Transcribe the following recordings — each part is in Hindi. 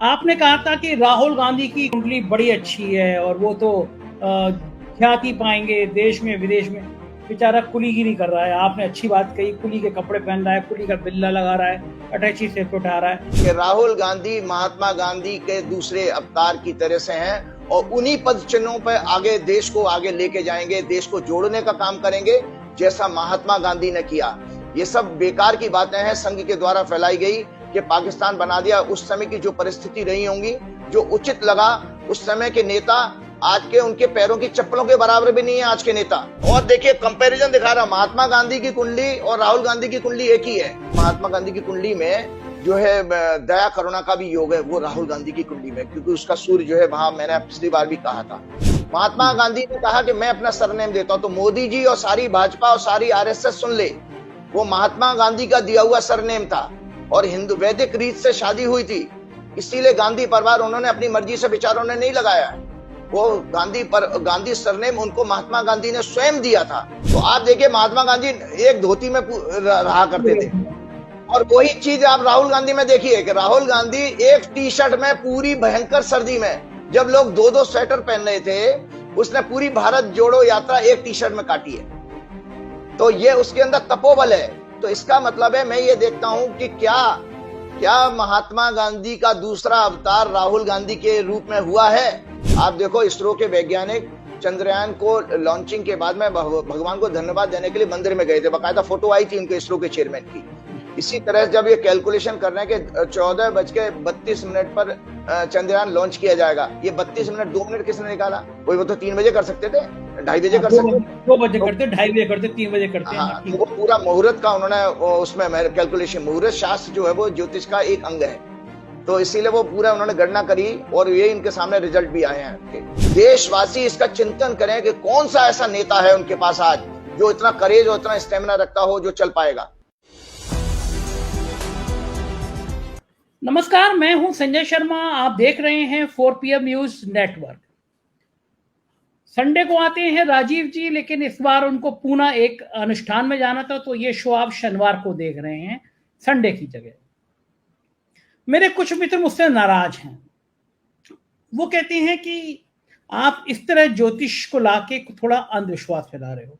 आपने कहा था कि राहुल गांधी की कुंडली बड़ी अच्छी है और वो तो ख्याति पाएंगे देश में विदेश में। बेचारा कुलीगिरी कर रहा है। आपने अच्छी बात कही, कुली के कपड़े पहन रहा है, कुली का बिल्ला लगा रहा है, अटैची से उठा रहा है कि राहुल गांधी महात्मा गांधी के दूसरे अवतार की तरह से हैं और उन्हीं पद चिन्हों पर आगे देश को आगे लेके जाएंगे, देश को जोड़ने का काम करेंगे जैसा महात्मा गांधी ने किया। ये सब बेकार की बातें हैं, संघ के द्वारा फैलाई गई कि पाकिस्तान बना दिया। उस समय की जो परिस्थिति रही होंगी, जो उचित लगा, उस समय के नेता आज के उनके पैरों की चप्पलों के बराबर भी नहीं है आज के नेता। और देखिए कंपैरिजन दिखा रहा, महात्मा गांधी की कुंडली और राहुल गांधी की कुंडली एक ही है। महात्मा गांधी की कुंडली में जो है दया करुणा का भी योग है, वो राहुल गांधी की कुंडली में, क्योंकि उसका सूर्य जो है वहां, मैंने पिछली बार भी कहा था। महात्मा गांधी ने कहा कि मैं अपना सरनेम देता हूं, तो मोदी जी और सारी भाजपा और सारी आरएसएस सुन ले, वो महात्मा गांधी का दिया हुआ सरनेम था और हिंदू वैदिक रीत से शादी हुई थी, इसीलिए गांधी परिवार उन्होंने अपनी मर्जी से बेचारों ने नहीं लगाया है। वो गांधी सरनेम उनको महात्मा गांधी ने स्वयं दिया था। तो आप देखिए महात्मा गांधी एक धोती में रहा करते थे, और वही चीज आप राहुल गांधी में देखिए कि राहुल गांधी एक टी शर्ट में पूरी भयंकर सर्दी में, जब लोग दो दो स्वेटर पहन रहे थे, उसने पूरी भारत जोड़ो यात्रा एक टी शर्ट में काटी है। तो ये उसके अंदर तपोबल है। तो इसका मतलब है, मैं ये देखता हूं कि क्या महात्मा गांधी का दूसरा अवतार राहुल गांधी के रूप में हुआ है। आप देखो इसरो के वैज्ञानिक चंद्रयान को लॉन्चिंग के बाद में भगवान को धन्यवाद देने के लिए मंदिर में गए थे, बाकायदा फोटो आई थी उनके इसरो के चेयरमैन की। इसी तरह जब ये कैलकुलेशन कर रहे हैं कि 14:32 पर चंद्रयान लॉन्च किया जाएगा, ये 32 मिनट 2 मिनट किसने निकाला? वो तो 3 बजे कर सकते थे, 2:30 बजे कर सकते, 2 बजे करते, 2:30 बजे करते, 3 बजे करते। हाँ, तो वो पूरा मुहूर्त का उन्होंने उसमें कैलकुलेशन, मुहूर्त शास्त्र जो है वो ज्योतिष का एक अंग है, तो इसीलिए वो पूरा उन्होंने गणना करी और ये इनके सामने रिजल्ट भी आए हैं। देशवासी इसका चिंतन करें कि कौन सा ऐसा नेता है उनके पास आज जो इतना करेज और इतना स्टेमिना रखता हो, जो चल पाएगा। नमस्कार, मैं हूं संजय शर्मा। आप देख रहे हैं 4 PM न्यूज नेटवर्क। संडे को आते हैं राजीव जी, लेकिन इस बार उनको पूना एक अनुष्ठान में जाना था, तो ये शो आप शनिवार को देख रहे हैं संडे की जगह। मेरे कुछ मित्र मुझसे नाराज हैं। वो कहते हैं कि आप इस तरह ज्योतिष को लाके थोड़ा अंधविश्वास फैला रहे हो।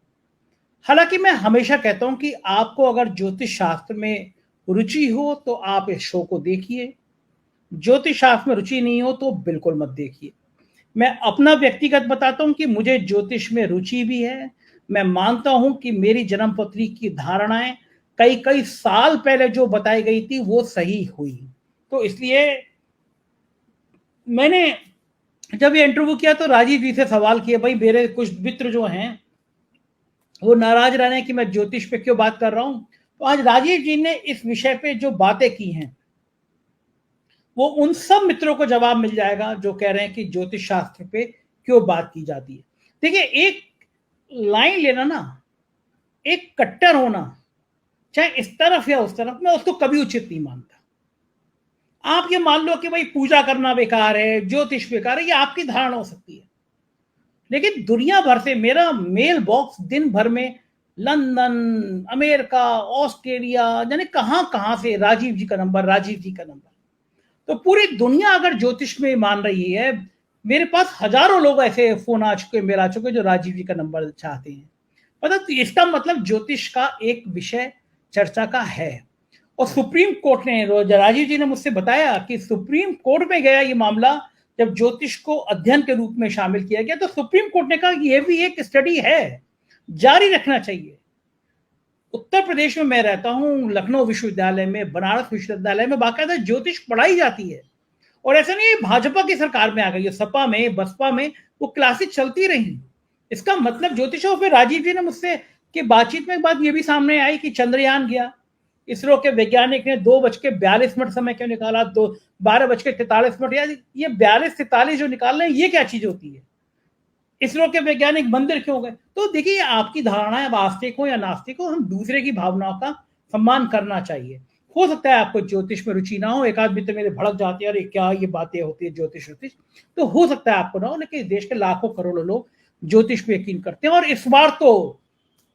हालांकि मैं हमेशा कहता हूं कि आपको अगर ज्योतिष शास्त्र में रुचि हो तो आप इस शो को देखिए, ज्योतिष शास्त्र में रुचि नहीं हो तो बिल्कुल मत देखिए। मैं अपना व्यक्तिगत बताता हूं कि मुझे ज्योतिष में रुचि भी है। मैं मानता हूं कि मेरी जन्मपत्री की धारणाएं कई साल पहले जो बताई गई थी वो सही हुई। तो इसलिए मैंने जब ये इंटरव्यू किया तो राजीव जी से सवाल किया, भाई मेरे कुछ मित्र जो हैं वो नाराज रहे हैं कि मैं ज्योतिष पे क्यों बात कर रहा हूं। तो आज राजीव जी ने इस विषय पे जो बातें की हैं वो उन सब मित्रों को जवाब मिल जाएगा जो कह रहे हैं कि ज्योतिष शास्त्र पे क्यों बात की जाती है। देखिए, एक लाइन लेना ना, एक कट्टर होना, चाहे इस तरफ या उस तरफ, मैं उसको कभी उचित नहीं मानता। आप ये मान लो कि भाई पूजा करना बेकार है, ज्योतिष बेकार है, ये आपकी धारणा हो सकती है, लेकिन दुनिया भर से मेरा मेल बॉक्स दिन भर में लंदन, अमेरिका, ऑस्ट्रेलिया, यानी कहां से राजीव जी का नंबर। तो पूरी दुनिया अगर ज्योतिष में मान रही है, मेरे पास हजारों लोग ऐसे फोन आ चुके, मेल आ चुके जो राजीव जी का नंबर चाहते हैं। मतलब इसका मतलब ज्योतिष का एक विषय चर्चा का है। और सुप्रीम कोर्ट ने, राजीव जी ने मुझसे बताया कि सुप्रीम कोर्ट में गया ये मामला, जब ज्योतिष को अध्ययन के रूप में शामिल किया गया तो सुप्रीम कोर्ट ने कहा कि यह भी एक स्टडी है, जारी रखना चाहिए। उत्तर प्रदेश में मैं रहता हूं, लखनऊ विश्वविद्यालय में, बनारस विश्वविद्यालय में बाकायदा ज्योतिष पढ़ाई जाती है। और ऐसा नहीं है भाजपा की सरकार में आ गई, सपा में, बसपा में वो क्लासेस चलती रही। इसका मतलब ज्योतिष। और फिर राजीव जी ने मुझसे कि बातचीत में एक बात ये भी सामने आई कि चंद्रयान गया, इसरो के वैज्ञानिक ने 2:42 समय क्यों निकाला, 12:43 यार ये 42-43 जो निकाल रहे हैं ये क्या चीज होती है? इसरो के वैज्ञानिक मंदिर क्यों गए? तो देखिए, आपकी धारणा है, अब आस्तिक हो या नास्तिक हो, हम दूसरे की भावनाओं का सम्मान करना चाहिए। हो सकता है आपको ज्योतिष में रुचि ना हो, एक आध मित्र मेरे भड़क जाते हैं, अरे क्या ये बातें होती है ज्योतिष, तो हो सकता है आपको ना हो, लेकिन देश के लाखों करोड़ों लोग ज्योतिष पे यकीन करते हैं। और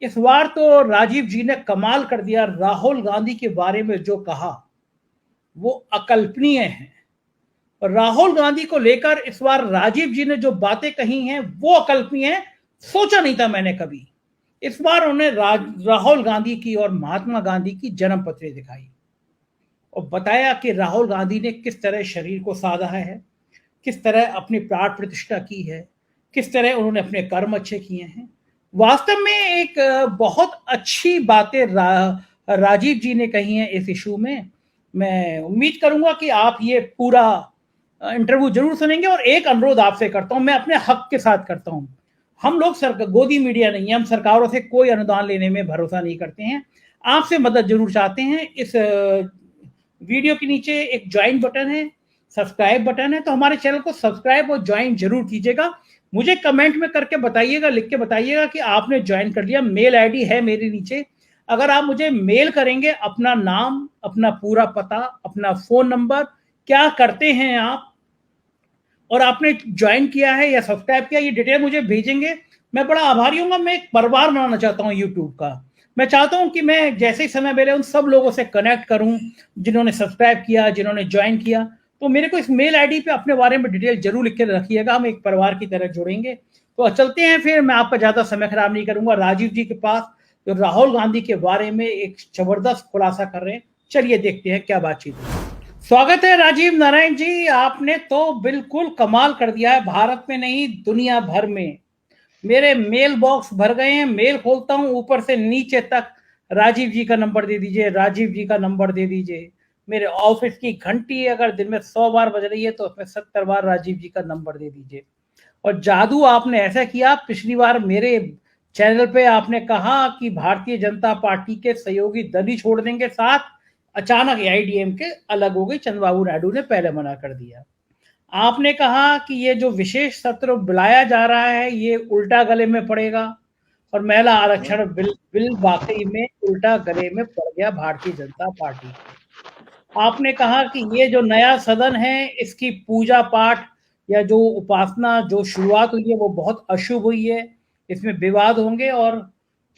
इस बार तो राजीव जी ने कमाल कर दिया। राहुल गांधी के बारे में जो कहा वो अकल्पनीय है। और राहुल गांधी को लेकर इस बार राजीव जी ने जो बातें कही हैं वो अकल्पनीय है, सोचा नहीं था मैंने कभी। इस बार उन्होंने राहुल गांधी की और महात्मा गांधी की जन्म पत्री दिखाई और बताया कि राहुल गांधी ने किस तरह शरीर को साधा है, किस तरह अपनी प्राण प्रतिष्ठा की है, किस तरह उन्होंने अपने कर्म अच्छे किए हैं। वास्तव में एक बहुत अच्छी बातें राजीव जी ने कही हैं इस इशू में। मैं उम्मीद करूंगा कि आप ये पूरा इंटरव्यू जरूर सुनेंगे। और एक अनुरोध आपसे करता हूं, मैं अपने हक के साथ करता हूं। हम लोग गोदी मीडिया नहीं है, हम सरकारों से कोई अनुदान लेने में भरोसा नहीं करते हैं। आपसे मदद जरूर चाहते हैं। इस वीडियो के नीचे एक ज्वाइन बटन है, सब्सक्राइब बटन है, तो हमारे चैनल को सब्सक्राइब और ज्वाइन जरूर कीजिएगा। मुझे कमेंट में करके बताइएगा, लिख के बताइएगा कि आपने ज्वाइन कर लिया। मेल आईडी है मेरे नीचे, अगर आप मुझे मेल करेंगे अपना नाम, अपना पूरा पता, अपना फोन नंबर, क्या करते हैं आप और आपने ज्वाइन किया है या सब्सक्राइब किया, ये डिटेल मुझे भेजेंगे, मैं बड़ा आभारी हूँ। मैं एक परिवार बनाना चाहता हूँ यूट्यूब का। मैं चाहता हूं कि मैं जैसे ही समय मिले उन सब लोगों से कनेक्ट करूं जिन्होंने सब्सक्राइब किया, जिन्होंने ज्वाइन किया। तो मेरे को इस मेल आईडी पे अपने बारे में डिटेल जरूर लिख के रखिएगा, हम एक परिवार की तरह जुड़ेंगे। तो चलते हैं फिर, मैं आपका ज्यादा समय खराब नहीं करूंगा। राजीव जी के पास जो राहुल गांधी के बारे में एक जबरदस्त खुलासा कर रहे हैं, चलिए देखते हैं क्या बातचीत है। स्वागत है राजीव नारायण जी, आपने तो बिल्कुल कमाल कर दिया है, भारत में नहीं दुनिया भर में। मेरे मेल बॉक्स भर गए हैं, मेल खोलता हूं ऊपर से नीचे तक राजीव जी का नंबर दे दीजिए, राजीव जी का नंबर दे दीजिए। मेरे ऑफिस की घंटी अगर दिन में 100 बार बज रही है तो उसमें 70 बार राजीव जी का नंबर दे दीजिए। और जादू आपने ऐसा किया, पिछली बार मेरे चैनल पे आपने कहा कि भारतीय जनता पार्टी के सहयोगी दल ही छोड़ देंगे साथ, अचानक AIADMK अलग हो गई, चंद्रबाबू नायडू ने पहले मना कर दिया। आपने कहा कि ये जो विशेष सत्र बुलाया जा रहा है ये उल्टा गले में पड़ेगा, और महिला आरक्षण बिल वाकई में उल्टा गले में पड़ गया भारतीय जनता पार्टी। आपने कहा कि ये जो नया सदन है इसकी पूजा पाठ या जो उपासना जो शुरुआत हुई है वो बहुत अशुभ हुई है, इसमें विवाद होंगे, और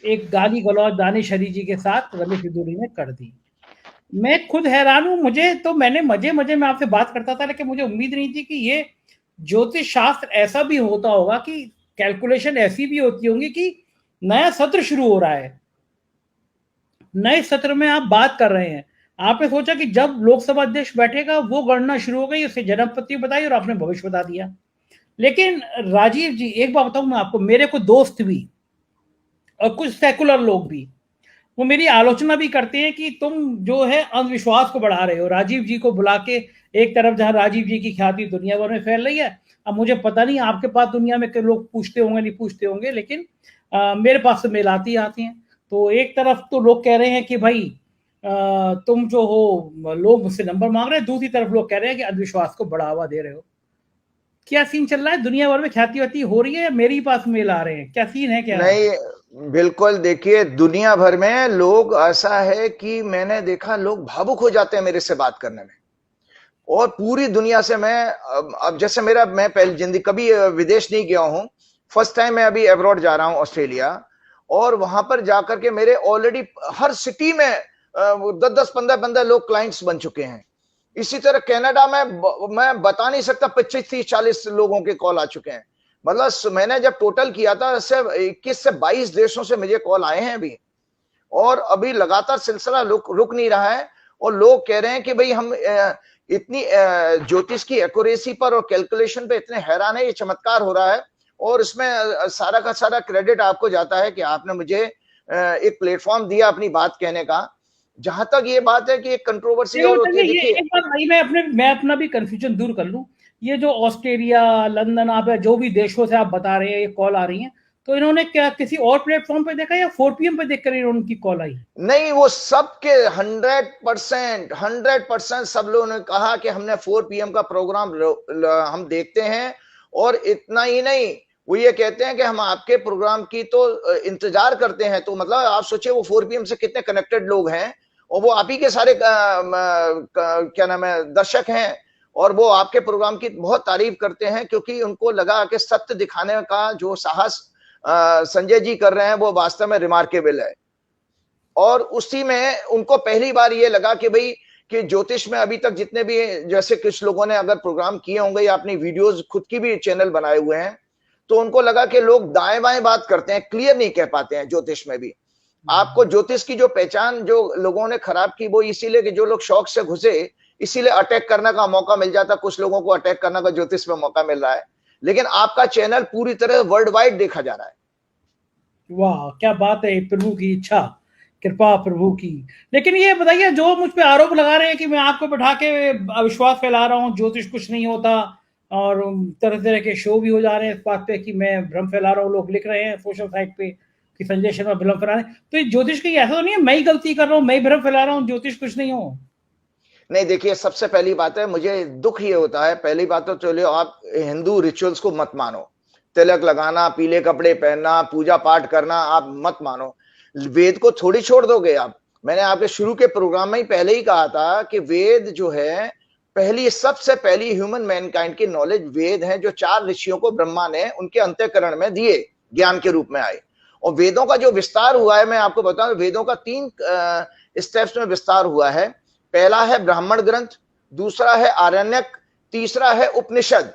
एक गाली गलौज दानिश हरी जी के साथ रमेश बिदूरी ने कर दी। मैं खुद हैरान हूं, मुझे तो मैंने मजे मजे में आपसे बात करता था, लेकिन मुझे उम्मीद नहीं थी कि ये ज्योतिष शास्त्र ऐसा भी होता होगा, कि कैलकुलेशन ऐसी भी होती होंगी कि नया सत्र शुरू हो रहा है, नए सत्र में आप बात कर रहे हैं। आपने सोचा कि जब लोकसभा अध्यक्ष बैठेगा वो गणना शुरू हो गई, उससे जन्म पत्री बताई और आपने भविष्य बता दिया। लेकिन राजीव जी एक बात बताऊं मैं आपको, मेरे को दोस्त भी और कुछ सेकुलर लोग भी वो मेरी आलोचना भी करते हैं कि तुम जो है अंधविश्वास को बढ़ा रहे हो। राजीव जी को बुला के, एक तरफ जहां राजीव जी की ख्याति दुनिया भर में फैल रही है, अब मुझे पता नहीं आपके पास दुनिया में के लोग पूछते होंगे नहीं पूछते होंगे, लेकिन मेरे पास तो मेल आती हैं। तो एक तरफ तो लोग कह रहे हैं कि भाई तुम जो हो लोग मुझसे नंबर मांग रहे हैं, दूसरी तरफ लोग कह रहे हैं कि अंधविश्वास को बढ़ावा दे रहे हो। क्या सीन चल रहा है? दुनिया भर में ख्याति वाती हो रही है या मेरे ही पास मेल आ रहे हैं? क्या सीन है? क्या नहीं, बिल्कुल। देखिए, दुनिया भर में लोग, ऐसा है कि मैंने देखा लोग भावुक हो जाते हैं मेरे से बात करने में। और पूरी दुनिया से मैं अब जैसे मैं पहले जिंदगी कभी विदेश नहीं गया हूं, फर्स्ट टाइम मैं अभी अब्रॉड जा रहा हूं ऑस्ट्रेलिया, और वहां पर जाकर के मेरे ऑलरेडी हर सिटी में 10-10 15-15 लोग क्लाइंट्स बन चुके हैं। इसी तरह कनाडा में मैं बता नहीं सकता 25-30-40 लोगों के कॉल आ चुके हैं। मतलब मैंने जब टोटल किया था 21 से 22 देशों से मुझे कॉल आए हैं अभी, और अभी लगातार सिलसिला रुक नहीं रहा है। और लोग कह रहे हैं कि भाई हम इतनी ज्योतिष की एक्यूरेसी पर और कैलकुलेशन पे इतने हैरान है, ये चमत्कार हो रहा है। और इसमें सारा का सारा क्रेडिट आपको जाता है कि आपने मुझे एक प्लेटफॉर्म दिया अपनी बात कहने का। जहां तक ये बात है कि एक कंट्रोवर्सी और होती है, देखिए एक बात भाई, मैं अपना भी कंफ्यूजन दूर कर लूं। ये जो ऑस्ट्रेलिया, लंदन, आप जो भी देशों से आप बता रहे हैं ये कॉल आ रही हैं, तो इन्होंने क्या किसी और प्लेटफॉर्म पे देखा या 4 PM पे देखकर इन्होंने उनकी कॉल आई? नहीं, वो सबके 100% सब लोगों ने कहा कि हमने 4 PM का प्रोग्राम हम देखते हैं। और इतना ही नहीं, वो ये कहते हैं कि हम आपके प्रोग्राम की तो इंतजार करते हैं। तो मतलब आप सोचिए वो 4 PM से कितने कनेक्टेड लोग हैं, और वो आप ही के सारे क्या नाम है दर्शक हैं, और वो आपके प्रोग्राम की बहुत तारीफ करते हैं, क्योंकि उनको लगा कि सत्य दिखाने का जो साहस संजय जी कर रहे हैं वो वास्तव में रिमार्केबल है। और उसी में उनको पहली बार ये लगा कि भाई कि ज्योतिष में अभी तक जितने भी, जैसे कुछ लोगों ने अगर प्रोग्राम किए होंगे या अपनी वीडियोस खुद की भी चैनल बनाए हुए हैं, तो उनको लगा कि लोग दाएं बाएं बात करते हैं, क्लियर नहीं कह पाते हैं ज्योतिष में भी। आपको ज्योतिष की जो पहचान जो लोगों ने खराब की वो इसीलिए कि जो लोग शौक से घुसे, इसीलिए अटैक करने का मौका मिल जाता। कुछ लोगों को अटैक करने का ज्योतिष में मौका मिल रहा है, लेकिन आपका चैनल पूरी तरह वर्ल्ड वाइड देखा जा रहा है। वाह, क्या बात है, प्रभु की इच्छा, कृपा प्रभु की। लेकिन ये बताइए, जो मुझ पे आरोप लगा रहे हैं कि मैं आपको बैठा के अविश्वास फैला रहा हूँ, ज्योतिष कुछ नहीं होता, और तरह तरह के शो भी हो जा रहे हैं इस बात पे कि मैं भ्रम फैला रहा हूँ, लोग लिख रहे हैं सोशल साइट पे कि संजय शर्मा भ्रम फैला रहे हैं। तो ये ज्योतिष की ऐसा तो नहीं है मैं ही गलती कर रहा हूँ, मैं ही भ्रम फैला रहा हूँ, ज्योतिष कुछ नहीं हो? नहीं, देखिए, सबसे पहली बात है, मुझे दुख ये होता है, पहली बात तो चलो आप हिंदू रिचुअल्स को मत मानो। तिलक लगाना, पीले कपड़े पहनना, पूजा पाठ करना आप मत मानो। वेद को थोड़ी छोड़ दोगे आप। मैंने आपके शुरू के प्रोग्राम में ही पहले ही कहा था कि वेद जो है, पहली सबसे पहली ह्यूमन मैनकाइंड की नॉलेज वेद है, जो 4 ऋषियों को ब्रह्मा ने उनके अंतःकरण में दिए, ज्ञान के रूप में आए। और वेदों का जो विस्तार हुआ है, मैं आपको बताऊं, वेदों का 3 स्टेप्स में विस्तार हुआ है। पहला है ब्राह्मण ग्रंथ, दूसरा है आरण्यक, तीसरा है उपनिषद।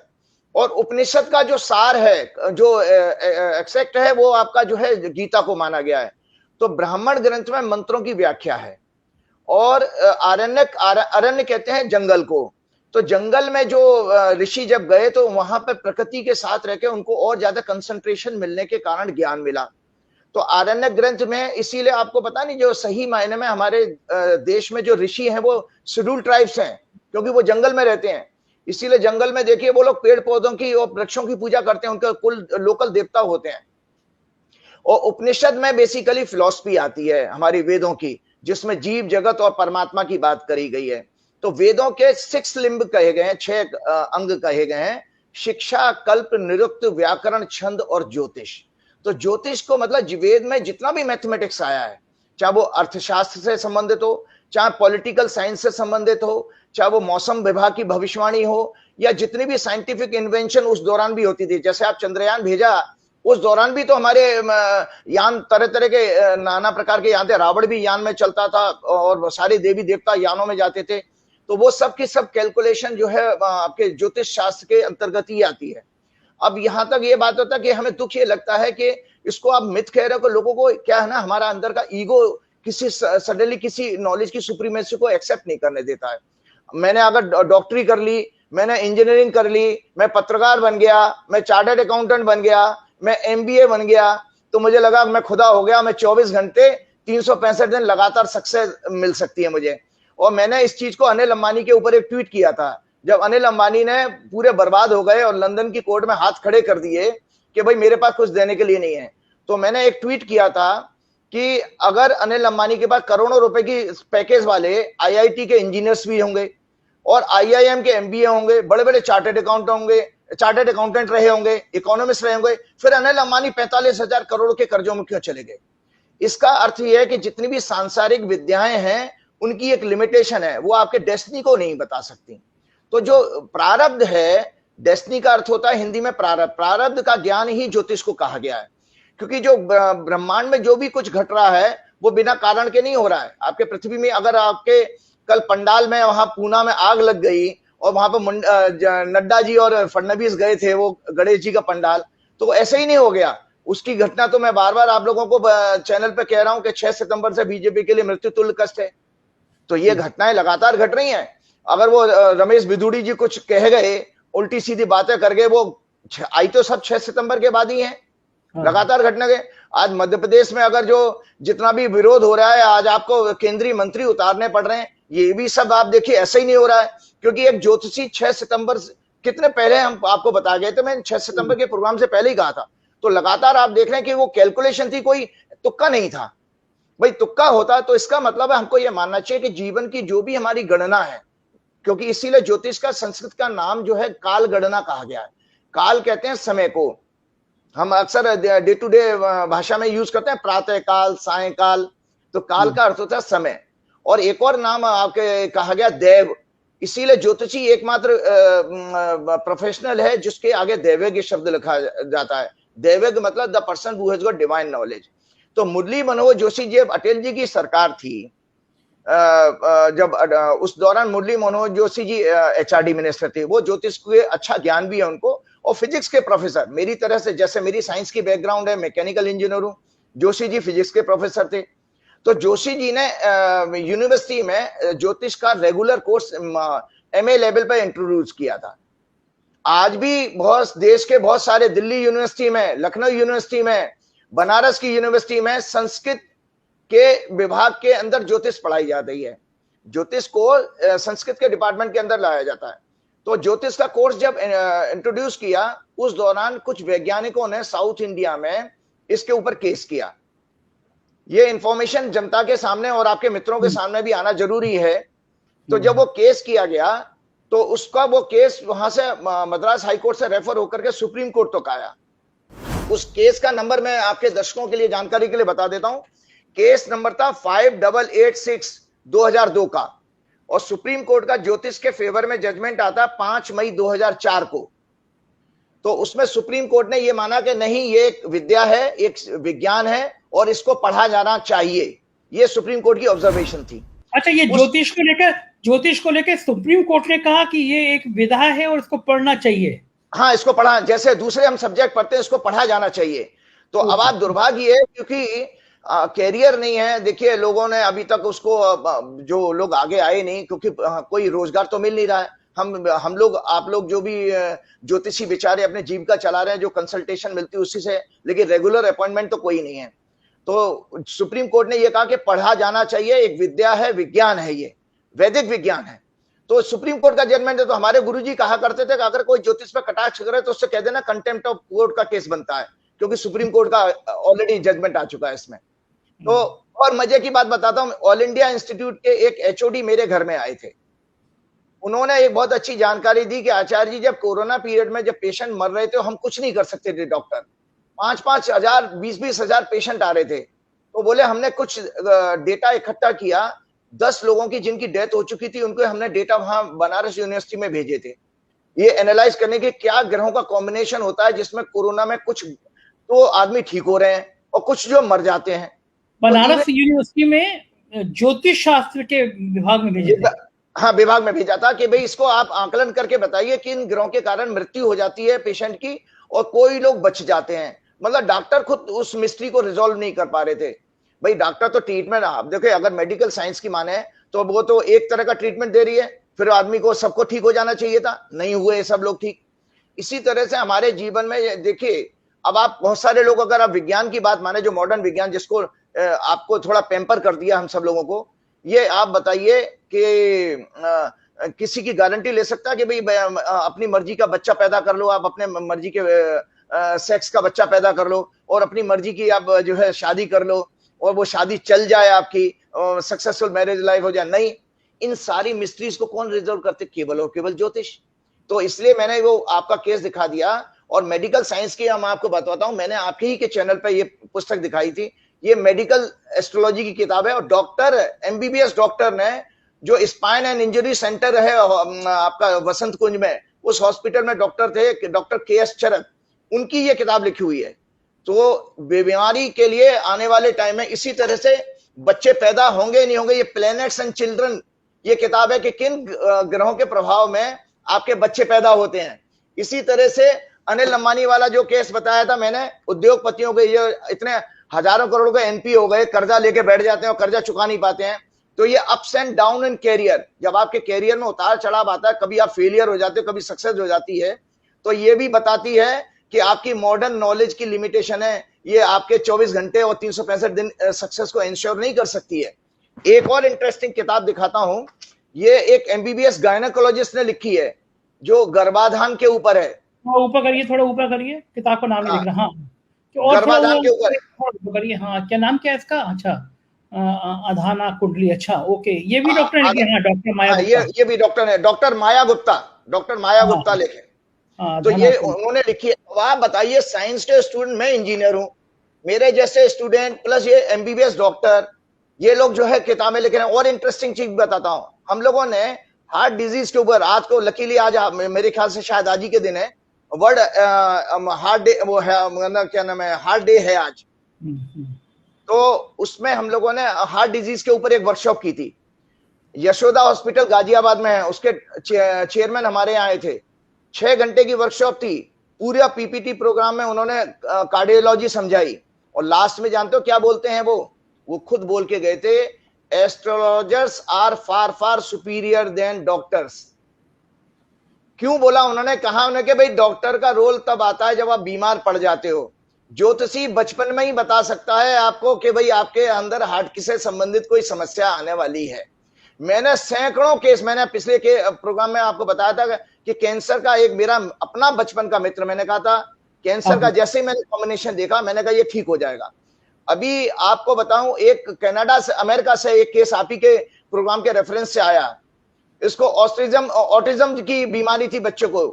और उपनिषद का जो सार है, जो एक्सेक्ट है, वो आपका जो है गीता को माना गया है। तो ब्राह्मण ग्रंथ में मंत्रों की व्याख्या है, और आरण्यक, अरण्य कहते हैं जंगल को। तो जंगल में जो ऋषि जब गए तो वहां पर प्रकृति के साथ रहकर उनको और ज्यादा कंसंट्रेशन मिलने के कारण ज्ञान मिला। तो आरण्यक ग्रंथ में, इसीलिए आपको पता नहीं, जो सही मायने में हमारे देश में जो ऋषि हैं वो शेड्यूल ट्राइब्स हैं, क्योंकि वो जंगल में रहते हैं। इसीलिए जंगल में देखिए वो लोग पेड़ पौधों की और वृक्षों की पूजा करते हैं, उनके कुल लोकल देवता होते हैं। और उपनिषद में बेसिकली फिलॉसफी आती है हमारी वेदों की, जिसमें जीव जगत और परमात्मा की बात करी गई है। तो वेदों के 6 लिंब कहे गए हैं, 6 अंग कहे गए हैं: शिक्षा, कल्प, निरुक्त, व्याकरण, छंद और ज्योतिष। तो ज्योतिष को मतलब वेद में जितना भी मैथमेटिक्स आया है, चाहे वो अर्थशास्त्र से संबंधित हो, चाहे पॉलिटिकल साइंस से संबंधित हो, चाहे वो मौसम विभाग की भविष्यवाणी हो, या जितनी भी साइंटिफिक इन्वेंशन उस दौरान भी होती थी। जैसे आप चंद्रयान भेजा, उस दौरान भी तो हमारे यान तरह तरह के नाना प्रकार के यान थे। रावण भी यान में चलता था और सारे देवी देवता यानों में जाते थे। तो वो सब की सब कैलकुलेशन जो है आपके ज्योतिष शास्त्र के अंतर्गत ही आती है। अब यहां तक ये बात होता है कि हमें दुख ये लगता है कि इसको आप मिथ कह रहे हो, लोगों को क्या है ना, हमारा अंदर का ईगो किसी सडनली किसी नॉलेज की सुप्रीमेसी को एक्सेप्ट नहीं करने देता है। मैंने अगर डॉक्टरी कर ली, मैंने इंजीनियरिंग कर ली, मैं पत्रकार बन गया, मैं चार्टर्ड अकाउंटेंट बन गया, मैं एमबीए बन गया, तो मुझे लगा मैं खुदा हो गया, मैं 24 घंटे 365 दिन लगातार सक्सेस मिल सकती है मुझे। और मैंने इस चीज को अनिल अंबानी के ऊपर एक ट्वीट किया था, जब अनिल अंबानी ने पूरे बर्बाद हो गए और लंदन की कोर्ट में हाथ खड़े कर दिए कि भाई मेरे पास कुछ देने के लिए नहीं है। तो मैंने एक ट्वीट किया था कि अगर अनिल अंबानी के पास करोड़ों रुपए की पैकेज वाले आईआईटी के इंजीनियर्स भी होंगे और आईआईएम के एमबीए होंगे, बड़े बड़े चार्टर्ड अकाउंटेंट रहे होंगे, इकोनॉमिस्ट रहे होंगे, फिर अनिल अंबानी 45,000 करोड़ के कर्जों में क्यों चले गए? इसका अर्थ यह है कि जितनी भी सांसारिक विद्याएं हैं उनकी एक लिमिटेशन है, वो आपके डेस्टिनी को नहीं बता सकती। तो जो प्रारब्ध है, डेस्टिनी का अर्थ होता है हिंदी में प्रारब्ध, प्रारब्ध का ज्ञान ही ज्योतिष को कहा गया है। क्योंकि जो ब्रह्मांड में जो भी कुछ घट रहा है वो बिना कारण के नहीं हो रहा है। आपके पृथ्वी में अगर आपके कल पंडाल में वहां पूना में आग लग गई और वहां पर नड्डा जी और फडणवीस गए थे वो गणेश जी का पंडाल, तो ऐसे ही नहीं हो गया। उसकी घटना तो मैं बार बार आप लोगों को चैनल पे कह रहा हूं कि 6 सितंबर से बीजेपी के लिए मृत्यु तुल्य कष्ट है। तो ये घटनाएं लगातार घट रही हैं। अगर वो रमेश बिधूड़ी जी कुछ कह गए, उल्टी सीधी बातें कर गए, वो आई तो सब 6 सितंबर के बाद ही है, लगातार घटने गए। आज मध्य प्रदेश में अगर जो जितना भी विरोध हो रहा है, आज आपको केंद्रीय मंत्री उतारने पड़ रहे हैं, ये भी सब आप देखिए ऐसा ही नहीं हो रहा है। क्योंकि एक ज्योतिषी 6 सितंबर कितने पहले हम आपको बता गए थे, मैं 6 सितंबर के प्रोग्राम से पहले ही कहा था। तो लगातार आप देख रहे हैं कि वो कैलकुलेशन थी, कोई तुक्का नहीं था। भाई तुक्का होता तो इसका मतलब है हमको ये मानना चाहिए कि जीवन की जो भी हमारी गणना है, क्योंकि इसीलिए ज्योतिष का संस्कृत का नाम जो है काल गणना कहा गया है। काल कहते हैं समय को, हम अक्सर डे टू डे भाषा में यूज करते हैं प्रातः काल, सायंकाल। तो काल का अर्थ होता है समय। और एक और नाम आपके कहा गया देव, इसीलिए ज्योतिषी एकमात्र प्रोफेशनल है जिसके आगे दैवज्ञ शब्द लिखा जाता है। दैवज्ञ मतलब the person who has got divine knowledge. तो मुरली मनोहर जोशी जी अटल जी की सरकार थी, जब उस दौरान मुरली मनोहर जोशी जी HRD मिनिस्टर थे, वो ज्योतिष के अच्छा ज्ञान भी है उनको, और फिजिक्स के प्रोफेसर मेरी तरह से, जैसे मेरी साइंस की बैकग्राउंड है, मैकेनिकल इंजीनियर हूं, जोशी जी फिजिक्स के प्रोफेसर थे। तो जोशी जी ने यूनिवर्सिटी में ज्योतिष का रेगुलर कोर्स MA लेवल पर इंट्रोड्यूस किया था। आज भी बहुत देश के बहुत सारे, दिल्ली यूनिवर्सिटी में, लखनऊ यूनिवर्सिटी में, बनारस की यूनिवर्सिटी में संस्कृत के विभाग के अंदर ज्योतिष पढ़ाई जा रही है। ज्योतिष को संस्कृत के डिपार्टमेंट के अंदर लाया जाता है। तो ज्योतिष का कोर्स जब इंट्रोड्यूस किया, उस दौरान कुछ वैज्ञानिकों ने साउथ इंडिया में इसके ऊपर केस किया। ये इंफॉर्मेशन जनता के सामने और आपके मित्रों के सामने भी आना जरूरी है। तो जब वो केस किया गया, तो उसका वो केस वहां से मद्रास हाई कोर्ट से रेफर होकर के सुप्रीम कोर्ट तक आया। उस केस का नंबर मैं आपके दर्शकों के लिए जानकारी के लिए बता देता हूं। केस नंबर था 5886 2002 का, और सुप्रीम कोर्ट का ज्योतिष के फेवर में जजमेंट आता 5 मई 2004 को। तो उसमें सुप्रीम कोर्ट ने यह माना कि नहीं, ये एक विद्या है, एक विज्ञान है, और इसको पढ़ा जाना चाहिए। ये सुप्रीम कोर्ट की ऑब्जर्वेशन थी। अच्छा, ये ज्योतिष को लेकर सुप्रीम कोर्ट ने कहा कि ये एक विधा है और इसको पढ़ना चाहिए। हाँ, इसको पढ़ा, जैसे दूसरे हम सब्जेक्ट पढ़ते हैं, इसको पढ़ा जाना चाहिए। तो अब आप दुर्भाग्य है, क्योंकि कैरियर नहीं है। देखिए, लोगों ने अभी तक उसको, जो लोग आगे आए नहीं, क्योंकि कोई रोजगार तो मिल नहीं रहा है। हम लोग, आप लोग जो भी ज्योतिषी बेचारे अपने जीविका चला रहे हैं, जो कंसल्टेशन मिलती है उसी से, लेकिन रेगुलर अपॉइंटमेंट तो कोई नहीं है। तो सुप्रीम कोर्ट ने यह कहा कि पढ़ा जाना चाहिए, एक विद्या है, विज्ञान है, ये वैदिक विज्ञान है। तो सुप्रीम कोर्ट का जजमेंट है। तो हमारे गुरुजी कहा करते थे कि अगर कोई ज्योतिष पर कटाक्ष करे तो उससे कह देना कंटेम्प्ट ऑफ कोर्ट का केस बनता है, क्योंकि सुप्रीम कोर्ट का ऑलरेडी जजमेंट आ चुका है इसमें। तो और मजे की बात बताता हूं, ऑल इंडिया इंस्टीट्यूट के एक HOD मेरे घर में आए थे। उन्होंने एक बहुत अच्छी जानकारी दी कि आचार्य जी, जब कोरोना पीरियड में जब पेशेंट मर रहे थे, हम कुछ नहीं कर सकते थे डॉक्टर, 5-5 हजार 20-20 हजार पेशेंट आ रहे थे। तो बोले हमने कुछ डेटा इकट्ठा किया, 10 लोगों की जिनकी डेथ हो चुकी थी, उनको हमने डेटा वहां बनारस यूनिवर्सिटी में भेजे थे, ये एनालाइज करने के क्या ग्रहों का कॉम्बिनेशन होता है जिसमें कोरोना में कुछ तो आदमी ठीक हो रहे हैं और कुछ जो मर जाते हैं। बनारस यूनिवर्सिटी में ज्योतिष शास्त्र के विभाग में भेजा था। हाँ, विभाग में भेजा था कि भाई इसको आप आकलन करके बताइए कि इन ग्रहों के कारण मृत्यु हो जाती है पेशेंट की और कोई लोग बच जाते हैं। मतलब डॉक्टर खुद उस मिस्ट्री को रिजॉल्व नहीं कर पा रहे थे। भाई डॉक्टर तो ट्रीटमेंट, आप देखो, अगर मेडिकल साइंस की माने तो वो तो एक तरह का ट्रीटमेंट दे रही है, फिर आदमी को सबको ठीक हो जाना चाहिए था, नहीं हुए सब लोग ठीक। इसी तरह से हमारे जीवन में देखिए, अब आप बहुत सारे लोग, अगर आप विज्ञान की बात माने, जो मॉडर्न विज्ञान जिसको आपको थोड़ा पैम्पर कर दिया हम सब लोगों को, ये आप बताइए कि किसी की गारंटी ले सकता है कि भाई अपनी मर्जी का बच्चा पैदा कर लो, आप अपने मर्जी के सेक्स का बच्चा पैदा कर लो और अपनी मर्जी की आप जो है शादी कर लो और वो शादी चल जाए, आपकी सक्सेसफुल मैरिज लाइफ हो जाए? नहीं, इन सारी मिस्ट्रीज को कौन रिजॉल्व करते? केवल और केवल ज्योतिष। तो इसलिए मैंने वो आपका केस दिखा दिया। और मेडिकल साइंस की हम आपको बताता हूं, मैंने आपके ही के चैनल पर ये पुस्तक दिखाई थी, ये मेडिकल एस्ट्रोलॉजी की किताब है। और डॉक्टर MBBS डॉक्टर ने, जो स्पाइन एंड इंजरी सेंटर है आपका वसंत कुंज में, उस हॉस्पिटल में डॉक्टर थे, डॉक्टर KS चरक, उनकी ये किताब लिखी हुई है। तो बीमारी के लिए आने वाले टाइम में इसी तरह से बच्चे पैदा होंगे नहीं होंगे, ये प्लैनेट्स एंड चिल्ड्रन, ये किताब है कि किन ग्रहों के प्रभाव में आपके बच्चे पैदा होते हैं। इसी तरह से अनिल अंबानी वाला जो केस बताया था मैंने, उद्योगपतियों के ये इतने हजारों करोड़ के NP हो गए, कर्जा लेके बैठ जाते हैं और कर्जा चुका नहीं पाते हैं। तो ये ups and down in career, जब आपके कैरियर में उतार चढ़ाव आता है, कभी आप फेलियर हो जाते हो, कभी सक्सेस हो जाती है, तो ये भी बताती है कि आपकी मॉडर्न नॉलेज की लिमिटेशन है, ये आपके 24 घंटे और 365 दिन सक्सेस को इंश्योर नहीं कर सकती है। एक और इंटरेस्टिंग किताब दिखाता हूं, ये एक MBBS गायनेकोलॉजिस्ट ने लिखी है, जो गर्भाधान के ऊपर है। ऊपर करिए, थोड़ा ऊपर करिए, किताब का नाम नहीं दिख रहा। हाँ, गर्भाधान के ऊपर करिए। हाँ, क्या नाम क्या है इसका? अच्छा, अधाना कुंडली। अच्छा, ओके, ये भी डॉक्टर ने लिखी है? डॉक्टर माया गुप्ता। ये भी डॉक्टर है, डॉक्टर माया गुप्ता लिखे। तो ये उन्होंने लिखी है। अब आप बताइए, साइंस के स्टूडेंट, मैं इंजीनियर हूं, मेरे जैसे स्टूडेंट प्लस ये MBBS डॉक्टर, ये लोग जो है किताबें लिख रहे हैं। और इंटरेस्टिंग चीज बताता हूं, हम लोगों ने हार्ट डिजीज के ऊपर, आज को लकीली आज मेरे ख्याल से शायद आज ही के दिन है, वर्ल्ड हार्ट डे, वो है क्या नाम है, हार्ट डे है आज। तो उसमें हम लोगों ने हार्ट डिजीज के ऊपर एक वर्कशॉप की थी। यशोदा हॉस्पिटल गाजियाबाद में है, उसके चेयरमैन हमारे यहाँ आए थे। 6 घंटे की वर्कशॉप थी, पूरा पीपीटी प्रोग्राम में उन्होंने कार्डियोलॉजी समझाई, और लास्ट में जानते हो क्या बोलते हैं वो खुद बोल के गए थे, astrologers are far far superior than doctors. क्यों बोला उन्होंने? कहा उन्हें कि भाई डॉक्टर का रोल तब आता है जब आप बीमार पड़ जाते हो। ज्योतिषी बचपन में ही बता सकता है आपको कि भाई आपके अंदर हार्ट से संबंधित कोई समस्या आने वाली है। मैंने सैकड़ों केस, मैंने पिछले के प्रोग्राम में आपको बताया था कि कैंसर का एक मेरा अपना बचपन का मित्र, मैंने कहा था कैंसर का जैसे ही मैंने कॉम्बिनेशन देखा, मैंने कहा ये ठीक हो जाएगा। अभी आपको बताऊं, एक कनाडा से, अमेरिका से एक केस आप ही के प्रोग्राम के रेफरेंस से आया। इसको ऑटिज्म की बीमारी थी, बच्चे को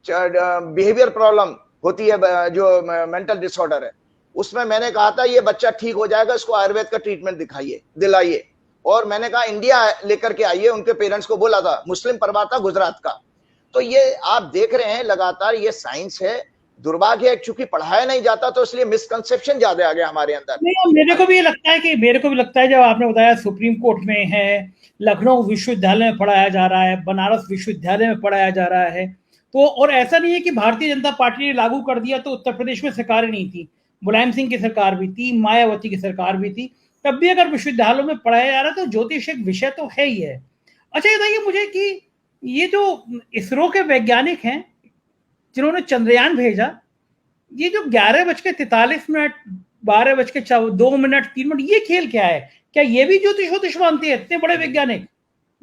बिहेवियर प्रॉब्लम होती है, जो मेंटल डिसऑर्डर है। उसमें मैंने कहा था ये बच्चा ठीक हो जाएगा, इसको आयुर्वेद का ट्रीटमेंट दिलाइए। और मैंने कहा इंडिया लेकर के आइए, उनके पेरेंट्स को बोला था, मुस्लिम परिवार था गुजरात का। तो ये आप देख रहे हैं लगातार, ये साइंस है। दुर्भाग्य है चूंकि पढ़ाया नहीं जाता तो इसलिए मिसकंसेप्शन ज्यादा आ गया हमारे अंदर। नहीं, मेरे को भी लगता है जब आपने बताया सुप्रीम कोर्ट में है, लखनऊ विश्वविद्यालय में पढ़ाया जा रहा है, बनारस विश्वविद्यालय में पढ़ाया जा रहा है, तो और ऐसा नहीं है कि भारतीय जनता पार्टी ने लागू कर दिया तो उत्तर प्रदेश में सरकार नहीं थी, मुलायम सिंह की सरकार भी थी, मायावती की सरकार भी थी, तब भी अगर विश्वविद्यालयों में पढ़ाया जा रहा है तो ज्योतिष एक विषय तो है ही है। अच्छा, ये बताइए मुझे कि ये जो इसरो के वैज्ञानिक हैं जिन्होंने चंद्रयान भेजा, ये जो 11:43, 12:02, 3 मिनट, ये खेल क्या है? क्या ये भी ज्योतिष मानते हैं इतने बड़े वैज्ञानिक?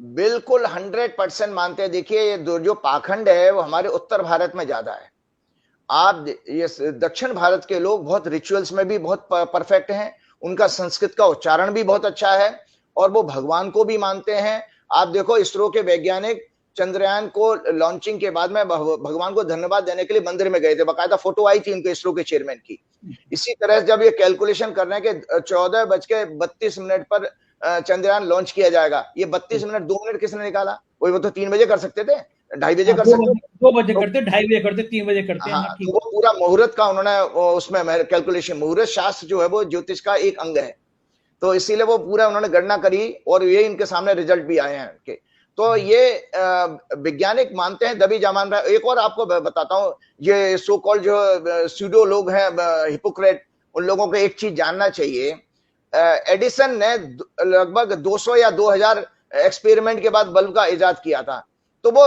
बिल्कुल 100% मानते हैं। देखिए ये जो पाखंड है वो हमारे उत्तर भारत में ज्यादा है। आप ये दक्षिण भारत के लोग बहुत रिचुअल्स में भी बहुत परफेक्ट हैं, उनका संस्कृत का उच्चारण भी बहुत अच्छा है, और वो भगवान को भी मानते हैं। आप देखो इसरो के वैज्ञानिक चंद्रयान को लॉन्चिंग के बाद में भगवान को धन्यवाद देने के लिए मंदिर में गए थे, बाकायदा फोटो आई थी उनके इसरो के चेयरमैन की। इसी तरह जब ये कैलकुलेशन कर रहे हैं कि 14:32 पर चंद्रयान लॉन्च किया जाएगा, ये 32 मिनट 2 मिनट किसने निकाला? वो तो 3 बजे कर सकते थे, 2:30 बजे कर सकते थे, 2 बजे करते, 2:30 बजे करते, 3 बजे करते हैं। हाँ, तो वो पूरा मुहूर्त का उन्होंने उसमें कैलकुलेशन, मुहूर्त शास्त्र जो है वो ज्योतिष का एक अंग है, तो इसीलिए वो पूरा उन्होंने गणना करी और ये इनके सामने रिजल्ट भी आए हैं उनके। तो ये वैज्ञानिक मानते हैं, दबी जमान रहा है। एक और आपको बताता हूँ, ये सो कॉल्ड जो स्यूडो लोग हैं, हिपोक्रेट, उन लोगों को एक चीज जानना चाहिए। एडिसन ने लगभग 200 या 2000 एक्सपेरिमेंट के बाद बल्ब का इजाद किया था, तो वो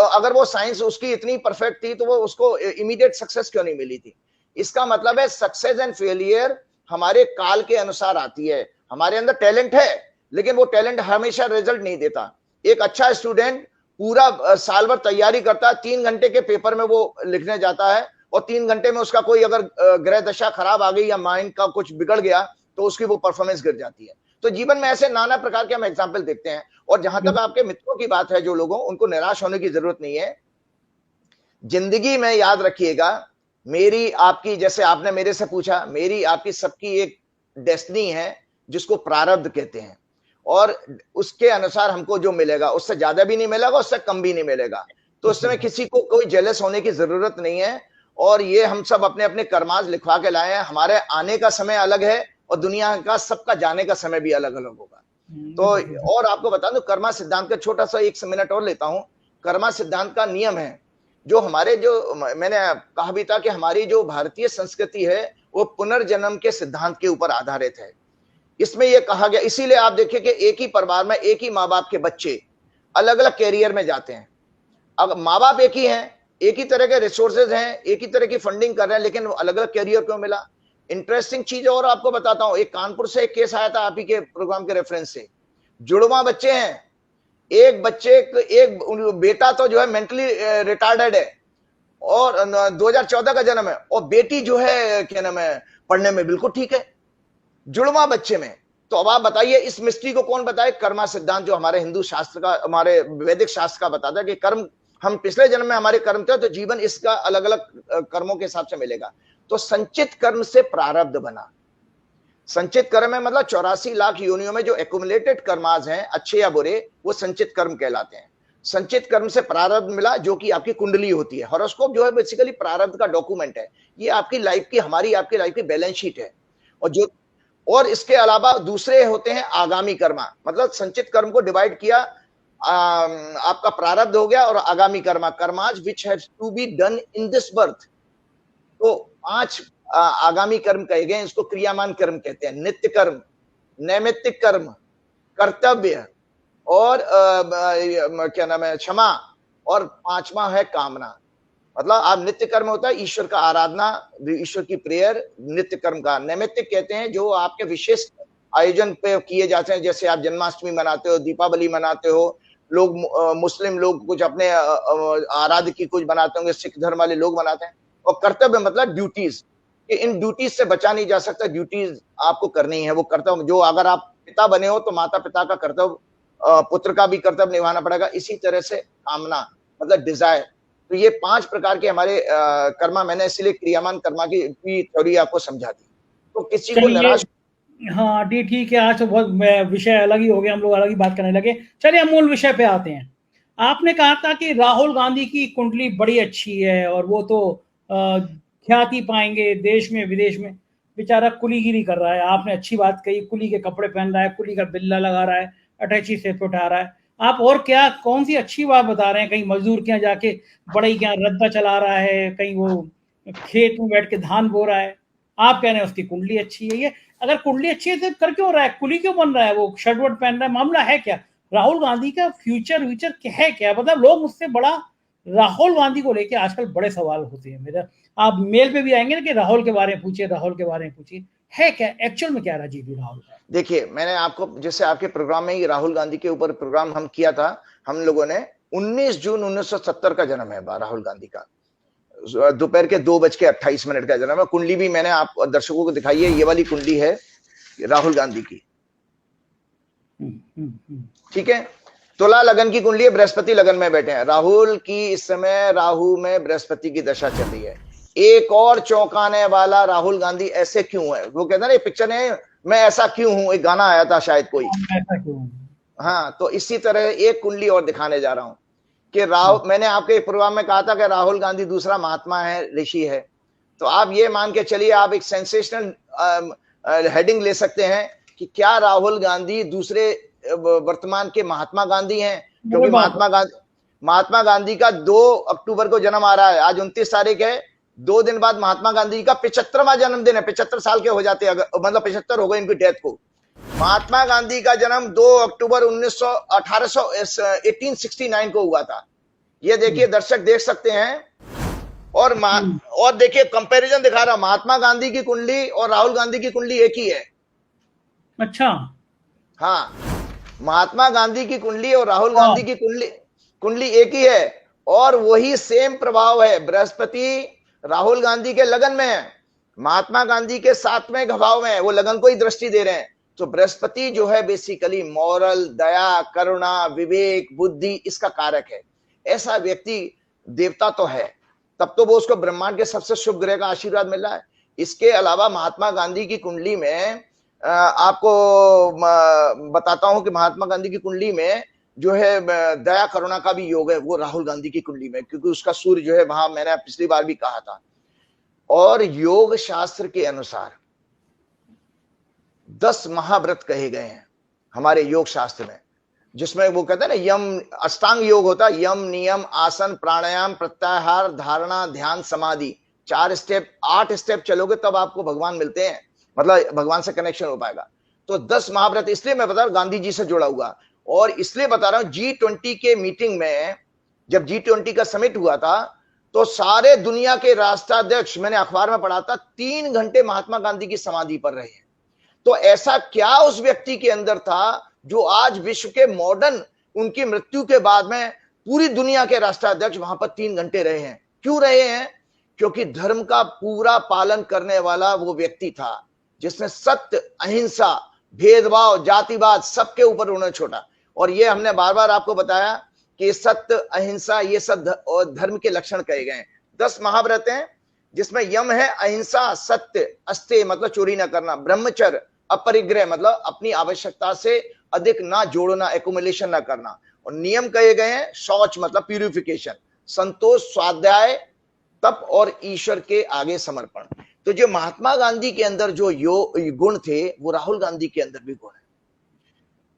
अगर वो साइंस उसकी इतनी परफेक्ट थी तो वो उसको इमीडिएट सक्सेस क्यों नहीं मिली थी? इसका मतलब है सक्सेस एंड फेलियर हमारे काल के अनुसार आती है। हमारे अंदर टैलेंट है, लेकिन वो टैलेंट हमेशा रिजल्ट नहीं देता। एक अच्छा स्टूडेंट पूरा साल भर तैयारी करता है, 3 घंटे के पेपर में वो लिखने जाता है, और 3 घंटे में उसका कोई अगर ग्रह दशा खराब आ गई या माइंड का कुछ बिगड़ गया तो उसकी वो परफॉर्मेंस गिर जाती है। तो जीवन में ऐसे नाना प्रकार के हम एग्जाम्पल देखते हैं। और जहां तक आपके मित्रों की बात है, जो लोगों, उनको निराश होने की जरूरत नहीं है। जिंदगी में याद रखिएगा, मेरी आपकी, जैसे आपने मेरे से पूछा, मेरी आपकी सबकी एक डेस्टिनी है जिसको प्रारब्ध कहते हैं, और उसके अनुसार हमको जो मिलेगा, उससे ज्यादा भी नहीं मिलेगा, उससे कम भी नहीं मिलेगा। तो उस समय किसी को कोई जेलस होने की जरूरत नहीं है। और ये हम सब अपने अपने कर्माज लिखवा के लाए हैं। हमारे आने का समय अलग है और दुनिया का सबका जाने का समय भी अलग अलग होगा। तो और आपको बता दूं, कर्मा सिद्धांत का छोटा सा 1 मिनट और लेता हूं। कर्मा सिद्धांत का नियम है, जो हमारे, जो मैंने कहा भी था कि हमारी जो भारतीय संस्कृति है वो पुनर्जन्म के सिद्धांत के ऊपर आधारित है। इसमें यह कहा गया, इसीलिए आप देखिए कि एक ही परिवार में एक ही माँ बाप के बच्चे अलग अलग कैरियर में जाते हैं। अब माँ बाप एक ही हैं, एक ही तरह के रिसोर्सेज हैं, एक ही तरह की फंडिंग कर रहे हैं, लेकिन अलग अलग कैरियर क्यों मिला? इंटरेस्टिंग चीज और आपको बताता हूं। एक कानपुर से एक केस आया था आप ही के प्रोग्राम के रेफरेंस से। जुड़वा बच्चे हैं, एक बेटा तो जो है मेंटली रिटार्डेड है और 2014 का जन्म है, और बेटी जो है क्या नाम है, पढ़ने में बिल्कुल ठीक है, जुड़वा बच्चे में। तो अब आप बताइए इस मिस्ट्री को कौन बताए? कर्मा सिद्धांत, जो हमारे हिंदू शास्त्र का, हमारे वैदिक शास्त्र का बताता है कि कर्म, हम पिछले जन्म में हमारे कर्म थे, तो जीवन इसका अलग अलग कर्मों के हिसाब से मिलेगा। तो संचित कर्म से प्रारब्ध बना। संचित कर्म है मतलब 84 लाख योनियों में जो एक्युमुलेटेड कर्माज हैं, अच्छे या बुरे, वो संचित कर्म कहलाते हैं। संचित कर्म से प्रारब्ध मिला, जो कि आपकी कुंडली होती है। हॉरोस्कोप जो है बेसिकली प्रारब्ध का डॉक्यूमेंट है। ये आपकी लाइफ की, हमारी आपकी लाइफ की बैलेंस शीट है। और जो और इसके अलावा दूसरे होते हैं आगामी कर्म, मतलब संचित कर्म को डिवाइड किया, आपका प्रारब्ध हो गया और आगामी कर्म, karmas which have to be done in this birth. तो 5 आगामी कर्म कहे गए, इसको क्रियामान कर्म कहते हैं। नित्य कर्म, नैमित्तिक कर्म, कर्तव्य और क्या नाम है, क्षमा, और 5वां है कामना। मतलब आप नित्य कर्म होता है ईश्वर का आराधना, ईश्वर की प्रेयर, नित्य कर्म का। नैमित्तिक कहते हैं जो आपके विशेष आयोजन पे किए जाते हैं, जैसे आप जन्माष्टमी मनाते हो, दीपावली मनाते हो, लोग मुस्लिम लोग कुछ अपने आराध्य की कुछ बनाते होंगे, सिख धर्म वाले लोग बनाते हैं। और कर्तव्य मतलब ड्यूटीज, कि इन ड्यूटीज से बचा नहीं जा सकता, ड्यूटीज आपको करनी है, वो कर्तव्य जो, अगर आप पिता बने हो तो माता पिता का कर्तव्य, पुत्र का भी कर्तव्य निभाना पड़ेगा। इसी तरह से कामना मतलब डिजायर। तो ये 5 प्रकार के हमारे कर्मा, मैंने इसलिए क्रियामान कर्मा की थ्योरी आपको समझा दी। तो किसी को चलिए, निराश, हाँ डी ठीक है, आज तो बहुत विषय अलग ही हो गया, हम लोग अलग ही बात करने लगे। चलिए हम मूल विषय पे आते हैं। आपने कहा था कि राहुल गांधी की कुंडली बड़ी अच्छी है और वो तो ख्याति पाएंगे देश में विदेश में। बेचारा कुलीगिरी कर रहा है, आपने अच्छी बात कही, कुली के कपड़े पहन रहा है, कुली का बिल्ला लगा रहा है, अटैची से उठा रहा है। आप और क्या, कौन सी अच्छी बात बता रहे हैं? कहीं मजदूर के यहाँ जाके बड़ई के यहाँ रद्दा चला रहा है, कहीं वो खेत में बैठ के धान बो रहा है। आप कह रहे हैं उसकी कुंडली अच्छी है। ये अगर कुंडली अच्छी है तो कर क्यों रहा है, कुली क्यों बन रहा है, वो शर्ट वर्ट पहन रहा है, मामला है क्या? राहुल गांधी का फ्यूचर है क्या? मतलब लोग मुझसे बड़ा राहुल गांधी को लेके आजकल बड़े सवाल होते हैं मेरा। आप मेल पे भी आएंगे ना कि राहुल के बारे में पूछिए, राहुल के बारे में पूछिए, है क्या एक्चुअल में क्या राजीव जी राहुल? देखिए मैंने आपको, जैसे आपके प्रोग्राम में ही राहुल गांधी के ऊपर प्रोग्राम हम किया था, हम लोगों ने 19 जून 1970 का जन्म है राहुल गांधी का, दोपहर के 2:28 का जन्म है। कुंडली भी मैंने आप दर्शकों को दिखाई है, ये वाली कुंडली है राहुल गांधी की, ठीक है। तुला लगन की कुंडली है, बृहस्पति लगन में बैठे हैं राहुल की, इस समय राहु में बृहस्पति की दशा चल रही है। एक और चौंकाने वाला, राहुल गांधी ऐसे क्यों है, वो कहता है ना पिक्चर ने, मैं ऐसा क्यों हूं, एक गाना आया था शायद कोई, ऐसा क्यों? हाँ, तो इसी तरह एक कुंडली और दिखाने जा रहा हूं कि राहुल, मैंने आपके प्रोग्राम में कहा था कि राहुल गांधी दूसरा महात्मा है, ऋषि है। तो आप ये मान के चलिए, आप एक सेंसेशनल हेडिंग ले सकते हैं कि क्या राहुल गांधी दूसरे वर्तमान के महात्मा गांधी हैं? क्योंकि महात्मा गांधी का 2 अक्टूबर को जन्म आ रहा है, आज 29 तारीख है, 2 दिन बाद महात्मा गांधी का 75वां जन्मदिन है। 75 साल के हो जाते हैं, मतलब 75 हो गए इनकी डेथ को। महात्मा गांधी का जन्म 2 अक्टूबर 1869 को हुआ था। ये देखिए दर्शक देख सकते हैं, और देखिए कंपैरिजन दिखा रहा, महात्मा गांधी की कुंडली और राहुल गांधी की कुंडली एक ही है। अच्छा, हाँ, महात्मा गांधी की कुंडली और राहुल गांधी की कुंडली एक ही है, और वही सेम प्रभाव है। बृहस्पति राहुल गांधी के लगन में है, महात्मा गांधी के 7वें भाव में है, वो लगन को ही दृष्टि दे रहे हैं। तो बृहस्पति जो है बेसिकली मॉरल, दया, करुणा, विवेक, बुद्धि, इसका कारक है। ऐसा व्यक्ति देवता तो है, तब तो वो उसको ब्रह्मांड के सबसे शुभ ग्रह का आशीर्वाद मिल रहा है। इसके अलावा महात्मा गांधी की कुंडली में आपको बताता हूं कि महात्मा गांधी की कुंडली में जो है दया करुणा का भी योग है, वो राहुल गांधी की कुंडली में, क्योंकि उसका सूर्य जो है वहां, मैंने पिछली बार भी कहा था। और योग शास्त्र के अनुसार 10 महाव्रत कहे गए हैं हमारे योग शास्त्र में, जिसमें वो कहते हैं ना, यम, अष्टांग योग होता है, यम, नियम, आसन, प्राणायाम, प्रत्याहार, धारणा, ध्यान, समाधि, 4 स्टेप, 8 स्टेप चलोगे तब आपको भगवान मिलते हैं, मतलब भगवान से कनेक्शन हो पाएगा। तो 10 महाव्रत इसलिए मैं बता रहा हूं, गांधी जी से जुड़ा हुआ, और इसलिए बता रहा हूं, G20 के मीटिंग में, जब G20 का समिट हुआ था, तो सारे दुनिया के राष्ट्राध्यक्ष, मैंने अखबार में पढ़ा था, 3 घंटे महात्मा गांधी की समाधि पर रहे हैं। तो ऐसा क्या उस व्यक्ति के अंदर था जो आज विश्व के मॉडर्न, उनकी मृत्यु के बाद में पूरी दुनिया के राष्ट्राध्यक्ष वहां पर 3 घंटे रहे हैं? क्यों रहे हैं? क्योंकि धर्म का पूरा पालन करने वाला वो व्यक्ति था, जिसने सत्य, अहिंसा, भेदभाव, जातिवाद सबके ऊपर उन्होंने छोड़ा। और ये हमने बार बार आपको बताया कि सत्य, अहिंसा, ये सब धर्म के लक्षण कहे गए हैं। 10 महाव्रत हैं, जिसमें यम है अहिंसा, सत्य, अस्तेय मतलब चोरी ना करना, ब्रह्मचर्य, अपरिग्रह मतलब अपनी आवश्यकता से अधिक ना जोड़ना, एकुमुलेशन ना करना, और नियम कहे गए हैं शौच मतलब प्यूरिफिकेशन, संतोष, स्वाध्याय, तप और ईश्वर के आगे समर्पण। तो जो महात्मा गांधी के अंदर जो गुण थे, वो राहुल गांधी के अंदर भी गुण है।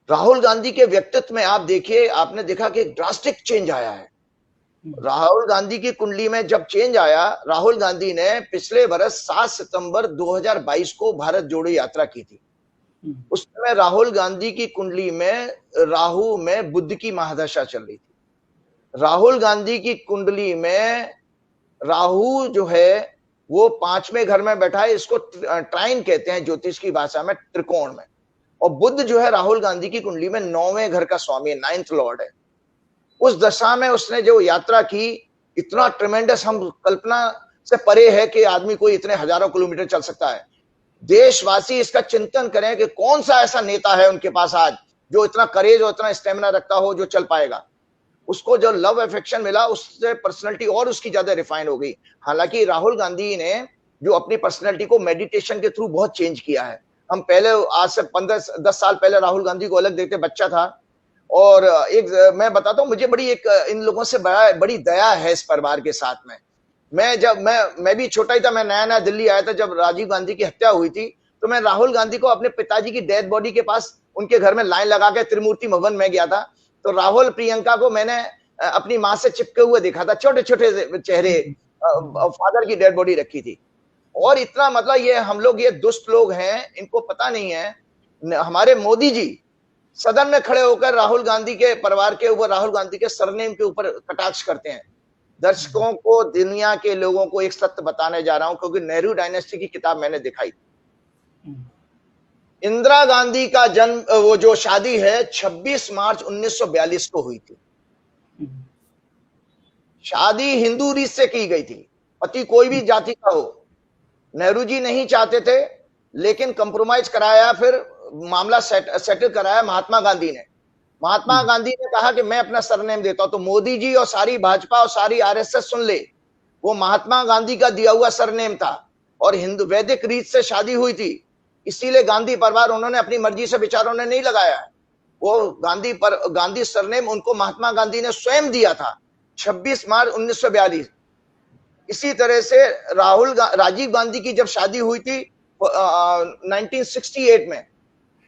राहुल गांधी के व्यक्तित्व में आप देखिए, आपने देखा कि ड्रास्टिक चेंज आया है। राहुल गांधी की कुंडली में जब चेंज आया, राहुल गांधी ने पिछले वर्ष 7 सितंबर 2022 को भारत जोड़ो यात्रा की थी। उस समय राहुल गांधी की कुंडली में राहु में बुध की महादशा चल रही थी। राहुल गांधी की कुंडली में राहु जो है वो 5वें घर में बैठा है, इसको ट्राइन कहते हैं ज्योतिष की भाषा में, त्रिकोण में। और बुध जो है राहुल गांधी की कुंडली में 9वें घर का स्वामी है, 9th लॉर्ड है। उस दशा में उसने जो यात्रा की, इतना ट्रेमेंडस, हम कल्पना से परे है कि आदमी कोई इतने हजारों किलोमीटर चल सकता है। देशवासी इसका चिंतन करें कि कौन सा ऐसा नेता है उनके पास आज जो इतना करेज और इतना स्टेमिना रखता हो, जो चल पाएगा। उसको जो लव अफेक्शन मिला, उससे पर्सनैलिटी और उसकी ज्यादा रिफाइन हो गई। हालांकि राहुल गांधी ने जो अपनी पर्सनैलिटी को मेडिटेशन के थ्रू बहुत चेंज किया है। हम पहले, आज से 15-10 साल पहले राहुल गांधी को अलग देखते, बच्चा था। और एक मैं बताता हूँ, मुझे बड़ी एक इन लोगों से बड़ी दया है इस परिवार के साथ में। मैं भी छोटा ही था, मैं नया नया दिल्ली आया था जब राजीव गांधी की हत्या हुई थी। तो मैं राहुल गांधी को अपने पिताजी की डेड बॉडी के पास उनके घर में लाइन लगा के त्रिमूर्ति भवन में गया था। तो राहुल प्रियंका को मैंने अपनी माँ से चिपके हुए देखा था, छोटे छोटे चेहरे, फादर की डेड बॉडी रखी थी। और इतना मतलब ये हम लोग, ये दुष्ट लोग हैं, इनको पता नहीं है। हमारे मोदी जी सदन में खड़े होकर राहुल गांधी के परिवार के ऊपर, राहुल गांधी के सरनेम के ऊपर कटाक्ष करते हैं। दर्शकों को, दुनिया के लोगों को एक सत्य बताने जा रहा हूं, क्योंकि नेहरू डायनेस्टी की किताब मैंने दिखाई। इंदिरा गांधी का जन्म, वो जो शादी है 26 मार्च 1942 को हुई थी। शादी हिंदू रीत से की गई थी, पति कोई भी जाति का हो। नेहरू जी नहीं चाहते थे, लेकिन कंप्रोमाइज कराया, फिर मामला सेटल कराया महात्मा गांधी ने। महात्मा गांधी ने कहा कि मैं अपना सरनेम देता हूं। तो मोदी जी और सारी भाजपा और सारी आरएसएस सुन ले, वो महात्मा गांधी का दिया हुआ सरनेम था और हिंदू वैदिक रीत से शादी हुई थी। इसीलिए गांधी परिवार, उन्होंने अपनी मर्जी से विचारों ने नहीं लगाया। वो गांधी सरनेम उनको महात्मा गांधी ने स्वयं दिया था, 26 मार्च 1942। इसी तरह से राजीव गांधी की जब शादी हुई थी 1968 में,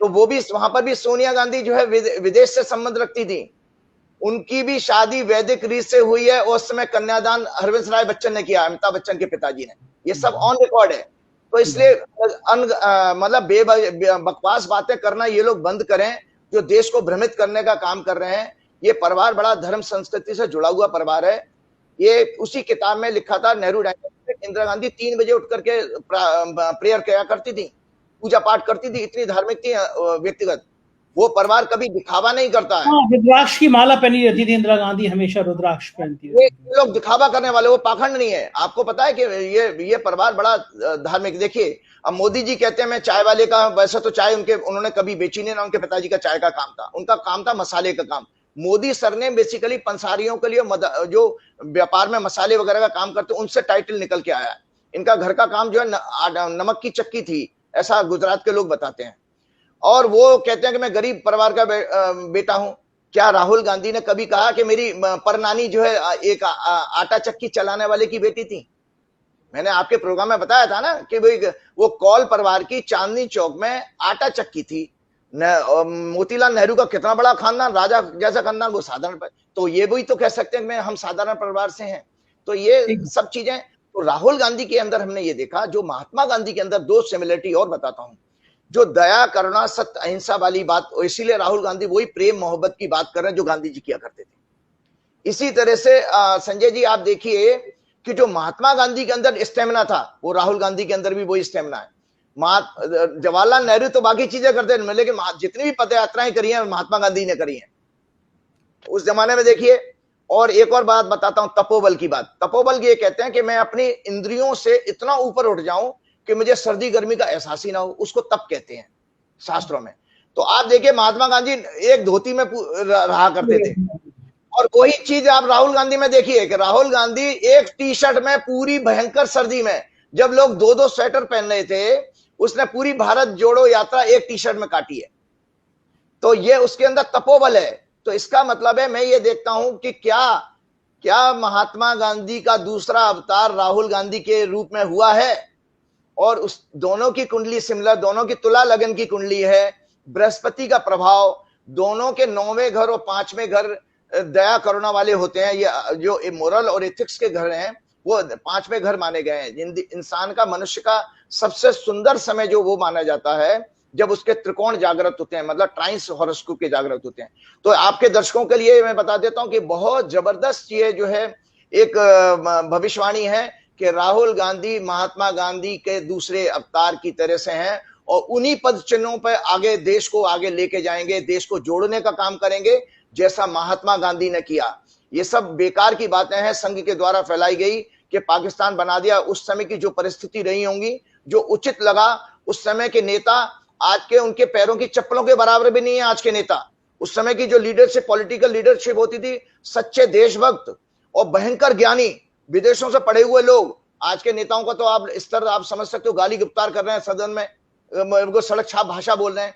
तो वो भी, वहां पर भी सोनिया गांधी जो है विदेश से संबंध रखती थी। उनकी भी शादी वैदिक रीत से हुई है, और उस समय कन्यादान हरवंश राय बच्चन ने किया, अमिताभ बच्चन के पिताजी ने। ये सब ऑन रिकॉर्ड है। तो इसलिए मतलब बकवास बातें करना ये लोग बंद करें, जो देश को भ्रमित करने का काम कर रहे हैं। ये परिवार बड़ा धर्म संस्कृति से जुड़ा हुआ परिवार है। ये उसी किताब में लिखा था, नेहरू डायनेस्टी में इंदिरा गांधी 3 बजे उठ करके प्रेयर किया करती थी, पूजा पाठ करती थी, इतनी धार्मिक थी व्यक्तिगत। वो परिवार कभी दिखावा नहीं करता है। रुद्राक्ष की माला पहनी रहती थी इंदिरा गांधी, हमेशा रुद्राक्ष पहनती थी। ये लोग दिखावा करने वाले, वो पाखंड नहीं है। आपको पता है कि ये परिवार बड़ा धार्मिक। देखिए, अब मोदी जी कहते हैं मैं चाय वाले का, वैसे तो चाय उन्होंने कभी बेची नहीं ना, उनके पिताजी का चाय का काम था, उनका काम था मसाले का काम। मोदी सर ने बेसिकली पंसारियों के लिए जो व्यापार में मसाले वगैरह का काम करते, उनसे टाइटल निकल के आया। इनका घर का काम जो है नमक की चक्की थी, ऐसा गुजरात के लोग बताते हैं। और वो कहते हैं कि मैं गरीब परिवार का बेटा हूं। क्या राहुल गांधी ने कभी कहा कि मेरी परनानी जो है एक आटा चक्की चलाने वाले की बेटी थी? मैंने आपके प्रोग्राम में बताया था ना कि वो कौल परिवार की चांदनी चौक में आटा चक्की थी। मोतीलाल नेहरू का कितना बड़ा खानदान, राजा जैसा खानदान, वो साधारण। तो ये भी तो कह सकते हैं कि हम साधारण परिवार से हैं। तो ये सब चीजें, तो राहुल गांधी के अंदर हमने ये देखा, जो महात्मा गांधी के अंदर दो सिमिलरिटी और बताता हूं, जो दया, करुणा, सत्य, अहिंसा वाली बात। इसीलिए राहुल गांधी वही प्रेम मोहब्बत की बात कर रहे हैं जो गांधी जी किया करते थे। इसी तरह से संजय जी आप देखिए कि जो महात्मा गांधी के अंदर स्टेमिना था, वो राहुल गांधी के अंदर भी वही स्टेमिना है। जवाहरलाल नेहरू तो बाकी चीजें करते हैं, लेकिन जितनी भी पद यात्राएं करी हैं महात्मा गांधी ने करी हैं उस जमाने में। देखिए, और एक और बात बताता हूं, तपोबल की बात। तपोबल ये कहते हैं कि मैं अपनी इंद्रियों से इतना ऊपर उठ जाऊं कि मुझे सर्दी गर्मी का एहसास ही ना हो, उसको तप कहते हैं शास्त्रों में। तो आप देखिए, महात्मा गांधी एक धोती में रहा करते थे, और वही चीज आप राहुल गांधी में देखिए कि राहुल गांधी एक टी शर्ट में पूरी भयंकर सर्दी में, जब लोग 2-2 स्वेटर पहन रहे थे, उसने पूरी भारत जोड़ो यात्रा एक टी शर्ट में काटी है। तो ये उसके अंदर तपोबल है। तो इसका मतलब है, मैं ये देखता हूं कि क्या महात्मा गांधी का दूसरा अवतार राहुल गांधी के रूप में हुआ है? और उस दोनों की कुंडली सिमिलर, दोनों की तुला लगन की कुंडली है। बृहस्पति का प्रभाव दोनों के 9वें घर और 5वें घर दया करुणा वाले होते हैं। ये जो मोरल और एथिक्स के घर हैं वो 5वें घर माने गए हैं। इंसान का, मनुष्य का सबसे सुंदर समय जो वो माना जाता है जब उसके त्रिकोण जागृत होते हैं, मतलब ट्राइंस हॉरोस्कोप के जागृत होते हैं। तो आपके दर्शकों के लिए मैं बता देता हूं कि बहुत जबरदस्त ये जो है एक भविष्यवाणी है कि राहुल गांधी महात्मा गांधी के दूसरे अवतार की तरह से हैं और उन्हीं पद चिन्हों पर आगे देश को आगे लेके जाएंगे, देश को जोड़ने का काम करेंगे जैसा महात्मा गांधी ने किया। ये सब बेकार की बातें हैं, संघ के द्वारा फैलाई गई कि पाकिस्तान बना दिया। उस समय की जो परिस्थिति रही होंगी, जो उचित लगा, उस समय के नेता आज के उनके पैरों की चप्पलों के बराबर भी नहीं है। आज के नेता, उस समय की जो लीडरशिप, पॉलिटिकल लीडरशिप होती थी, सच्चे देशभक्त और भयंकर ज्ञानी, विदेशों से पढ़े हुए लोग। आज के नेताओं का तो आप स्तर आप समझ सकते हो, गाली गुप्तार कर रहे हैं सदन में, उनको सड़क छाप भाषा बोल रहे हैं।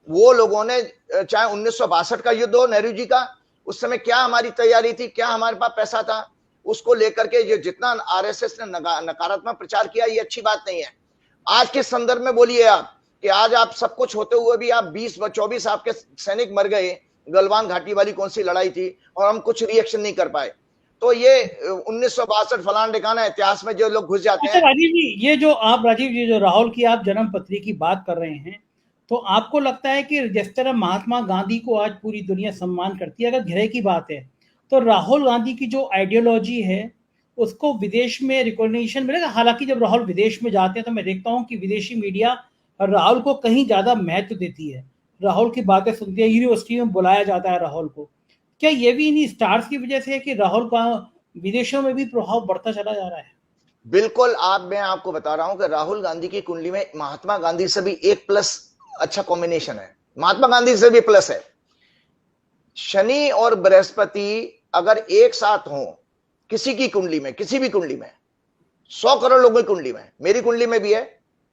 वो लोगों ने, चाहे 1962 का युद्ध हो नेहरू जी का, उस समय क्या हमारी तैयारी थी, क्या हमारे पास पैसा था, उसको लेकर के ये जितना आरएसएस ने नकारात्मक प्रचार किया, ये अच्छी बात नहीं है। आज के संदर्भ में बोलिए आप कि आज आप सब कुछ होते हुए भी आप 20-24 आपके सैनिक मर गए, गलवान घाटी वाली कौन सी लड़ाई थी, और हम कुछ रिएक्शन नहीं कर पाए। तो ये 1962 फलान ठिकाना इतिहास में जो लोग घुस जाते हैं। राजीव जी, ये जो आप राजीव जी जो राहुल की आप जन्म पत्री की बात कर रहे हैं, तो आपको लगता है कि जिस तरह महात्मा गांधी को आज पूरी दुनिया सम्मान करती है, अगर घरे की बात है, तो राहुल गांधी की जो आइडियोलॉजी है उसको विदेश में रिकॉग्निशन मिलेगा? हालांकि जब राहुल विदेश में जाते हैं तो मैं देखता हूं कि विदेशी मीडिया राहुल को कहीं ज्यादा महत्व देती है, राहुल की बातें सुनती है, यूनिवर्सिटी में बुलाया जाता है राहुल को। क्या ये भी इन्हीं स्टार्स की वजह से है कि राहुल का विदेशों में भी प्रभाव बढ़ता चला जा रहा है? बिल्कुल, मैं आपको बता रहा हूं कि राहुल गांधी की कुंडली में महात्मा गांधी से भी एक प्लस अच्छा कॉम्बिनेशन है, महात्मा गांधी से भी प्लस है। शनि और बृहस्पति अगर एक साथ हो किसी की कुंडली में, किसी भी कुंडली में, 100 करोड़ लोगों की कुंडली में, मेरी कुंडली में भी है,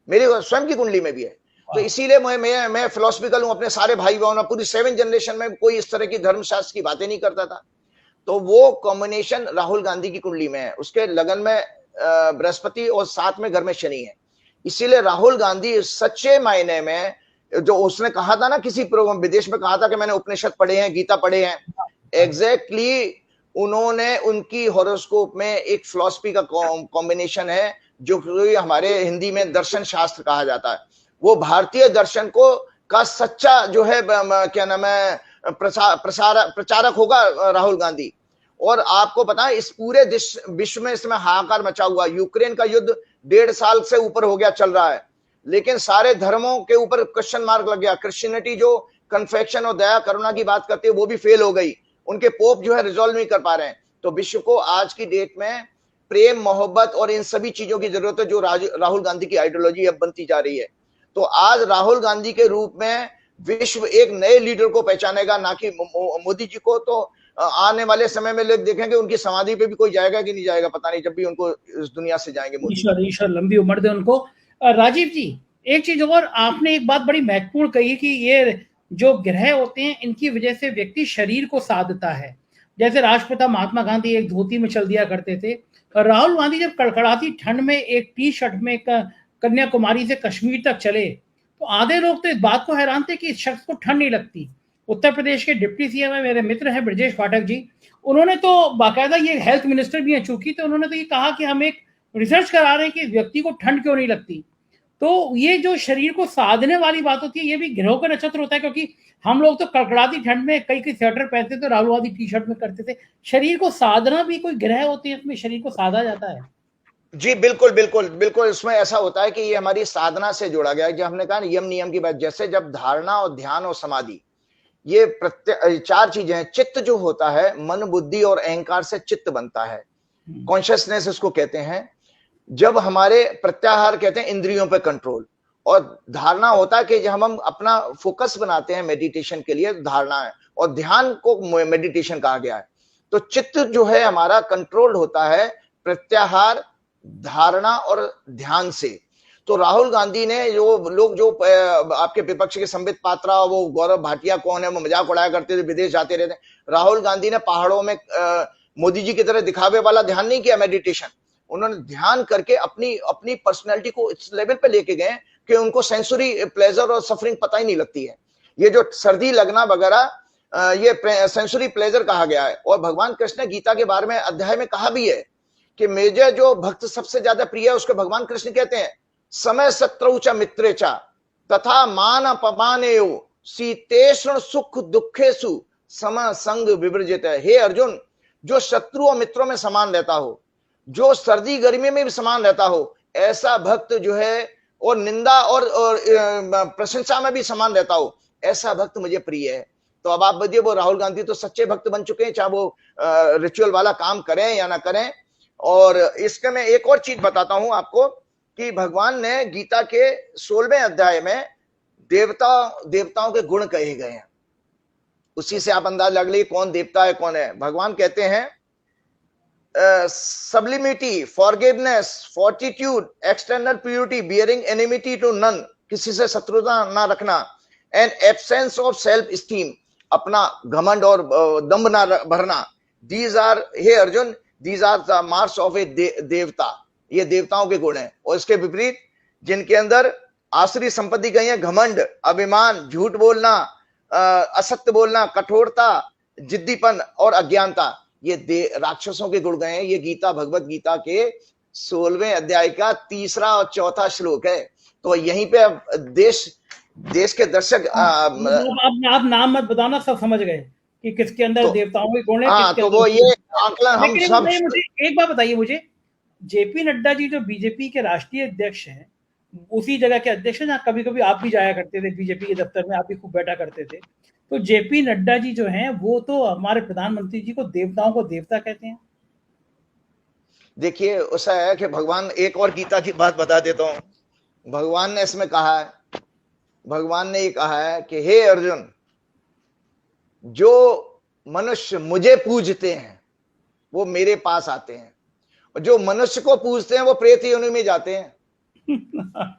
मेरी स्वयं की कुंडली में भी है, तो इसीलिए मैं फिलोसफिकल हूं। अपने सारे भाई बहनों, पूरी 7 जनरेशन में कोई इस तरह की धर्मशास्त्र की बातें नहीं करता था। तो वो कॉम्बिनेशन राहुल गांधी की कुंडली में है। उसके लगन में बृहस्पति और 7 में घर में शनि है। इसीलिए राहुल गांधी सच्चे मायने में, जो उसने कहा था ना किसी प्रोग्राम विदेश में, कहा था कि मैंने उपनिषद पढ़े हैं, गीता पढ़े हैं, एग्जैक्टली उन्होंने उनकी हॉरोस्कोप में एक फिलॉसफी का कॉम्बिनेशन है जो हमारे हिंदी में दर्शन शास्त्र कहा जाता है। वो भारतीय दर्शन को का सच्चा जो है क्या नाम है प्रचारक होगा राहुल गांधी। और आपको पता है इस पूरे विश्व में इसमें हाहाकार मचा हुआ। यूक्रेन का युद्ध 1.5 साल से ऊपर हो गया, चल रहा है, लेकिन सारे धर्मों के ऊपर क्वेश्चन मार्क लग गया। क्रिश्चियनिटी जो कन्फेक्शन और दया करुणा की बात करती है वो भी फेल हो गई, उनके पोप जो है रिजॉल्व नहीं कर पा रहे हैं। तो विश्व को आज की डेट में प्रेम, मोहब्बत और इन सभी चीजों की जरूरत है जो राहुल गांधी की आइडियोलॉजी अब बनती जा रही है। तो आज राहुल गांधी के रूप में विश्व एक नए लीडर को पहचानेगा, ना कि मोदी जी को। तो आने वाले समय में लोग देखेंगे उनकी समाधि पे भी कोई जाएगा कि नहीं जाएगा पता नहीं, जब भी उनको इस दुनिया से जाएंगे। ईश्वर लंबी उम्र दे उनको। राजीव जी, एक चीज और, आपने एक बात बड़ी महत्वपूर्ण कही कि ये जो ग्रह होते हैं इनकी वजह से व्यक्ति शरीर को साधता है। जैसे राष्ट्रपिता महात्मा गांधी एक धोती में चल दिया करते थे, राहुल गांधी जब कड़कड़ाती ठंड में एक टी शर्ट में कन्याकुमारी से कश्मीर तक चले तो आधे लोग तो इस बात को हैरान थे कि इस शख्स को ठंड नहीं लगती। उत्तर प्रदेश के डिप्टी सीएम है, मेरे मित्र हैं ब्रजेश पाठक जी, उन्होंने तो बाकायदा, ये हेल्थ मिनिस्टर भी हैं चूंकि, तो उन्होंने तो ये कहा कि हम एक रिसर्च करा रहे हैं कि व्यक्ति को ठंड क्यों नहीं लगती। तो ये जो शरीर को साधने वाली बात होती है ये भी ग्रहों का नक्षत्र होता है, क्योंकि हम लोग तो कड़कड़ाती ठंड में कई स्वेटर पहनते थे, राहुल गांधी टी शर्ट में करते थे। शरीर को साधना भी कोई ग्रह होती है, इसमें शरीर को साधा जाता है? जी बिल्कुल बिल्कुल बिल्कुल। इसमें ऐसा होता है कि ये हमारी साधना से जोड़ा गया है। जो हमने कहा यम नियम की बात, जैसे जब धारणा और ध्यान और समाधि, ये 4 चीजें हैं। चित्त जो होता है, मन, बुद्धि और अहंकार से चित्त बनता है, कॉन्शियसनेस इसको कहते हैं। जब हमारे प्रत्याहार कहते हैं इंद्रियों पे कंट्रोल, और धारणा होता है कि जब हम अपना फोकस बनाते हैं मेडिटेशन के लिए, धारणा है, और ध्यान को मेडिटेशन कहा गया है। तो चित्त जो है हमारा कंट्रोल होता है प्रत्याहार, धारणा और ध्यान से। तो राहुल गांधी ने, जो लोग जो आपके विपक्ष के संबित पात्रा, वो गौरव भाटिया कौन है, वो मजाक उड़ाया करते थे, विदेश जाते रहते, राहुल गांधी ने पहाड़ों में मोदी जी की तरह दिखावे वाला ध्यान नहीं किया, मेडिटेशन। उन्होंने ध्यान करके अपनी अपनी पर्सनैलिटी को इस लेवल पे लेके गए कि उनको सेंसरी प्लेजर और सफरिंग पता ही नहीं लगती है। ये जो सर्दी लगना वगैरह ये सेंसरी प्लेजर कहा गया है। और भगवान कृष्ण ने गीता के बारे में अध्याय में कहा भी है कि मेरे जो भक्त सबसे ज्यादा प्रिय है उसको भगवान कृष्ण कहते हैं समय शत्रु च मित्रे च तथा मान अपमानेयो शीतेष्ण सुख दुखेशु सम संग विवर्जित है। हे अर्जुन, जो शत्रु और मित्रों में समान रहता हो, जो सर्दी गर्मी में भी समान रहता हो, ऐसा भक्त जो है, और निंदा और प्रशंसा में भी समान रहता हो, ऐसा भक्त मुझे प्रिय है। तो अब आप बताइए, वो राहुल गांधी तो सच्चे भक्त बन चुके हैं, चाहे वो रिचुअल वाला काम करें या ना करें। और इसके मैं एक और चीज बताता हूं आपको कि भगवान ने गीता के 16वें अध्याय में देवताओं के गुण कहे गए हैं। उसी से आप अंदाज लग लीजिए कौन देवता है कौन है। भगवान कहते हैं sublimity, forgiveness, fortitude, external purity, bearing enmity to none, किसी से शत्रुता ना रखना, and absence of self esteem, अपना घमंड और दम्भ ना भरना। दीज आर, हे Arjun, these are the marks of a devata. ये देवताओं के गुण हैं। और इसके विपरीत जिनके अंदर आसुरी संपत्ति गई है, घमंड, अभिमान, झूठ बोलना, असत्य बोलना, कठोरता, जिद्दीपन और अज्ञानता, ये राक्षसों के गुण गए हैं। ये गीता, भगवत गीता के 16वें अध्याय का 3रा और 4था श्लोक है। तो यहीं पे अब देश के दर्शक आप नाम मत बताना, सब समझ गए कि किसके अंदर देवताओं के गुण है। हाँ, तो वो ये आकलन हम सब। मुझे एक बात बताइए, मुझे जेपी नड्डा जी जो बीजेपी के राष्ट्रीय अध्यक्ष हैं, उसी जगह के अध्यक्ष हैं जहाँ कभी कभी आप भी जाया करते थे, बीजेपी के दफ्तर में आप भी खूब बैठा करते थे। तो जेपी नड्डा जी जो हैं वो तो हमारे प्रधानमंत्री जी को देवताओं को देवता कहते हैं। देखिए, ऐसा है कि भगवान, एक और गीता की बात बता देता हूं। भगवान ने इसमें कहा है, भगवान ने ये कहा है कि हे अर्जुन, जो मनुष्य मुझे पूजते हैं वो मेरे पास आते हैं, और जो मनुष्य को पूजते हैं वो प्रेत योनि में जाते हैं।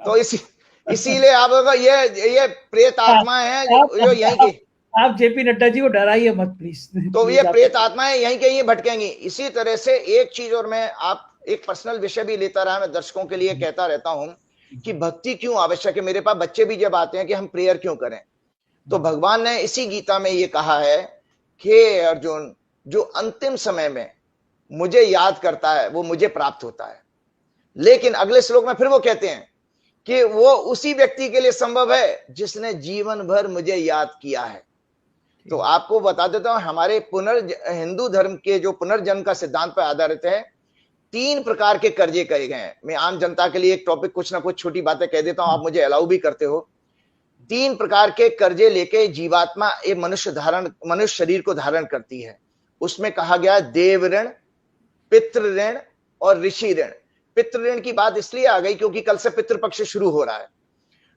तो इसीलिए आप ये प्रेत आत्मा है जो यहीं की। आप जेपी नड्डा जी को डराइए मत प्लीज। तो ये प्रेत आत्माएं यहीं के ये भटकेंगी। इसी तरह से एक चीज, और मैं आप एक पर्सनल विषय भी लेता रहा, मैं दर्शकों के लिए कहता रहता हूं कि भक्ति क्यों आवश्यक है। मेरे पास बच्चे भी जब आते हैं कि हम प्रेयर क्यों करें, तो भगवान ने इसी गीता में ये कहा है कि अर्जुन, जो अंतिम समय में मुझे याद करता है वो मुझे प्राप्त होता है। लेकिन अगले श्लोक में फिर वो कहते हैं कि वो उसी व्यक्ति के लिए संभव है जिसने जीवन भर मुझे याद किया है। तो आपको बता देता हूं, हमारे हिंदू धर्म के जो पुनर्जन्म का सिद्धांत पर आधारित है, 3 प्रकार के कर्जे कहे गए हैं। मैं आम जनता के लिए एक टॉपिक कुछ ना कुछ छोटी बातें कह देता हूं, आप मुझे अलाउ भी करते हो। 3 प्रकार के कर्जे लेके जीवात्मा एक मनुष्य शरीर को धारण करती है। उसमें कहा गया देव ऋण, पितृ ऋण और ऋषि ऋण। पितृ ऋण की बात इसलिए आ गई क्योंकि कल से पितृपक्ष शुरू हो रहा है।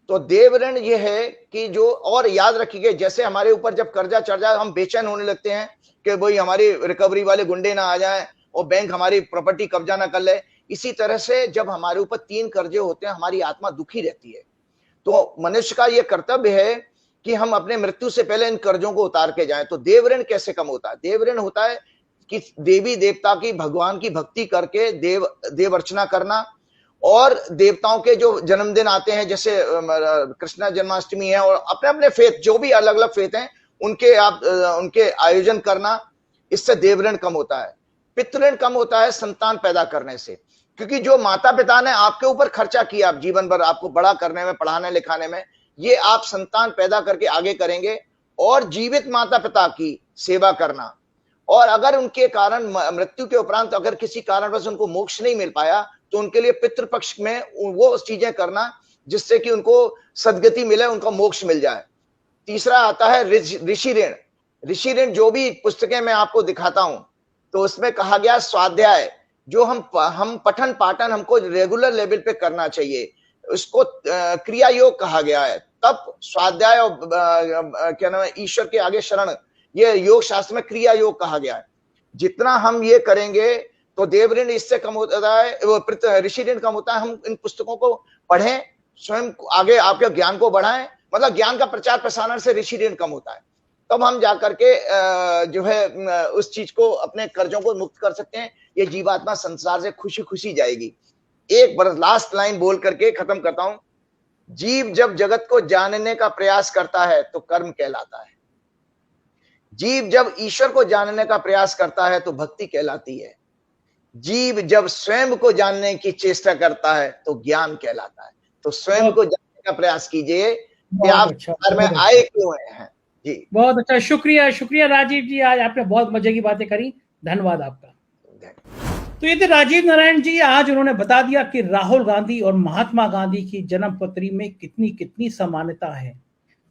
तो देव ऋण ये है कि जो, और याद रखिए, जैसे हमारे ऊपर जब कर्जा चढ़ जाए हम बेचैन होने लगते हैं कि भाई हमारी रिकवरी वाले गुंडे ना आ जाएं और बैंक हमारी प्रॉपर्टी कब्जा ना कर ले। इसी तरह से जब हमारे ऊपर 3 कर्जे होते हैं, हमारी आत्मा दुखी रहती है। तो मनुष्य का यह कर्तव्य है कि हम अपने मृत्यु से पहले इन कर्जों को उतार के जाएं। तो देव ऋण कैसे कम होता है? देव ऋण होता है कि देवी देवता की, भगवान की भक्ति करके देव अर्चना करना, और देवताओं के जो जन्मदिन आते हैं, जैसे कृष्ण जन्माष्टमी है, और अपने अपने फेथ, जो भी अलग अलग फेथ हैं, उनके आयोजन करना, इससे देव ऋण कम होता है। पितृ ऋण कम होता है संतान पैदा करने से, क्योंकि जो माता पिता ने आपके ऊपर खर्चा किया जीवन भर आपको बड़ा करने में, पढ़ाने लिखाने में, ये आप संतान पैदा करके आगे करेंगे। और जीवित माता पिता की सेवा करना, और अगर उनके कारण मृत्यु के उपरांत अगर किसी कारणवश उनको मोक्ष नहीं मिल पाया तो उनके लिए पितृपक्ष में वो चीजें करना जिससे कि उनको सदगति मिले, उनको मोक्ष मिल जाए। तीसरा आता है ऋषि ऋण। ऋषि ऋण जो भी पुस्तकें मैं आपको दिखाता हूं, तो उसमें कहा गया स्वाध्याय, जो हम पठन पाठन हमको रेगुलर लेवल पे करना चाहिए, उसको क्रिया योग कहा गया है। तब स्वाध्याय और क्या नाम है, ईश्वर के आगे शरण, ये योग शास्त्र में क्रिया योग कहा गया है। जितना हम ये करेंगे तो देव ऋण इससे कम होता है, वो ऋषि ऋण कम होता है। हम इन पुस्तकों को पढ़ें, स्वयं आगे आपके ज्ञान को बढ़ाएं, मतलब ज्ञान का प्रचार प्रसारण से ऋषि ऋण कम होता है। तब हम जाकर के जो है उस चीज को, अपने कर्जों को मुक्त कर सकते हैं। ये जीवात्मा संसार से खुशी खुशी जाएगी। एक बार लास्ट लाइन बोल करके खत्म करता हूं। जीव जब जगत को जानने का प्रयास करता है तो कर्म कहलाता है। जीव जब ईश्वर को जानने का प्रयास करता है तो भक्ति कहलाती है। जीव जब स्वयं को जानने की चेष्टा करता है तो ज्ञान कहलाता है। तो स्वयं को जानने का प्रयास कीजिए कि आप संसार में आए क्यों हैं। जी, बहुत अच्छा, शुक्रिया शुक्रिया राजीव जी, आज आपने बहुत मजे की बातें करी, धन्यवाद आपका। तो ये थे राजीव नारायण जी। आज उन्होंने बता दिया कि राहुल गांधी और महात्मा गांधी की जन्म पत्री में कितनी कितनी समानता है।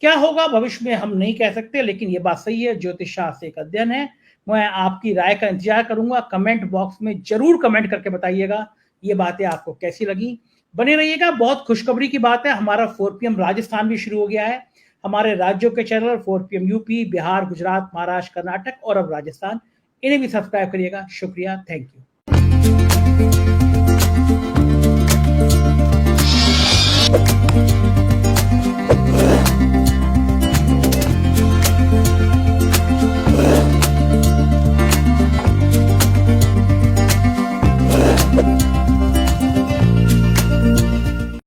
क्या होगा भविष्य में हम नहीं कह सकते, लेकिन ये बात सही है, ज्योतिष शास्त्र एक अध्ययन है। मैं आपकी राय का इंतजार करूंगा। कमेंट बॉक्स में जरूर कमेंट करके बताइएगा ये बातें आपको कैसी लगी। बने रहिएगा। बहुत खुशखबरी की बात है, हमारा 4 PM राजस्थान भी शुरू हो गया है। हमारे राज्यों के channel 4 PM UP, Bihar, Gujarat, Maharashtra, Karnataka और अब राजस्थान, इन्हें भी सब्सक्राइब करिएगा। शुक्रिया, थैंक यू।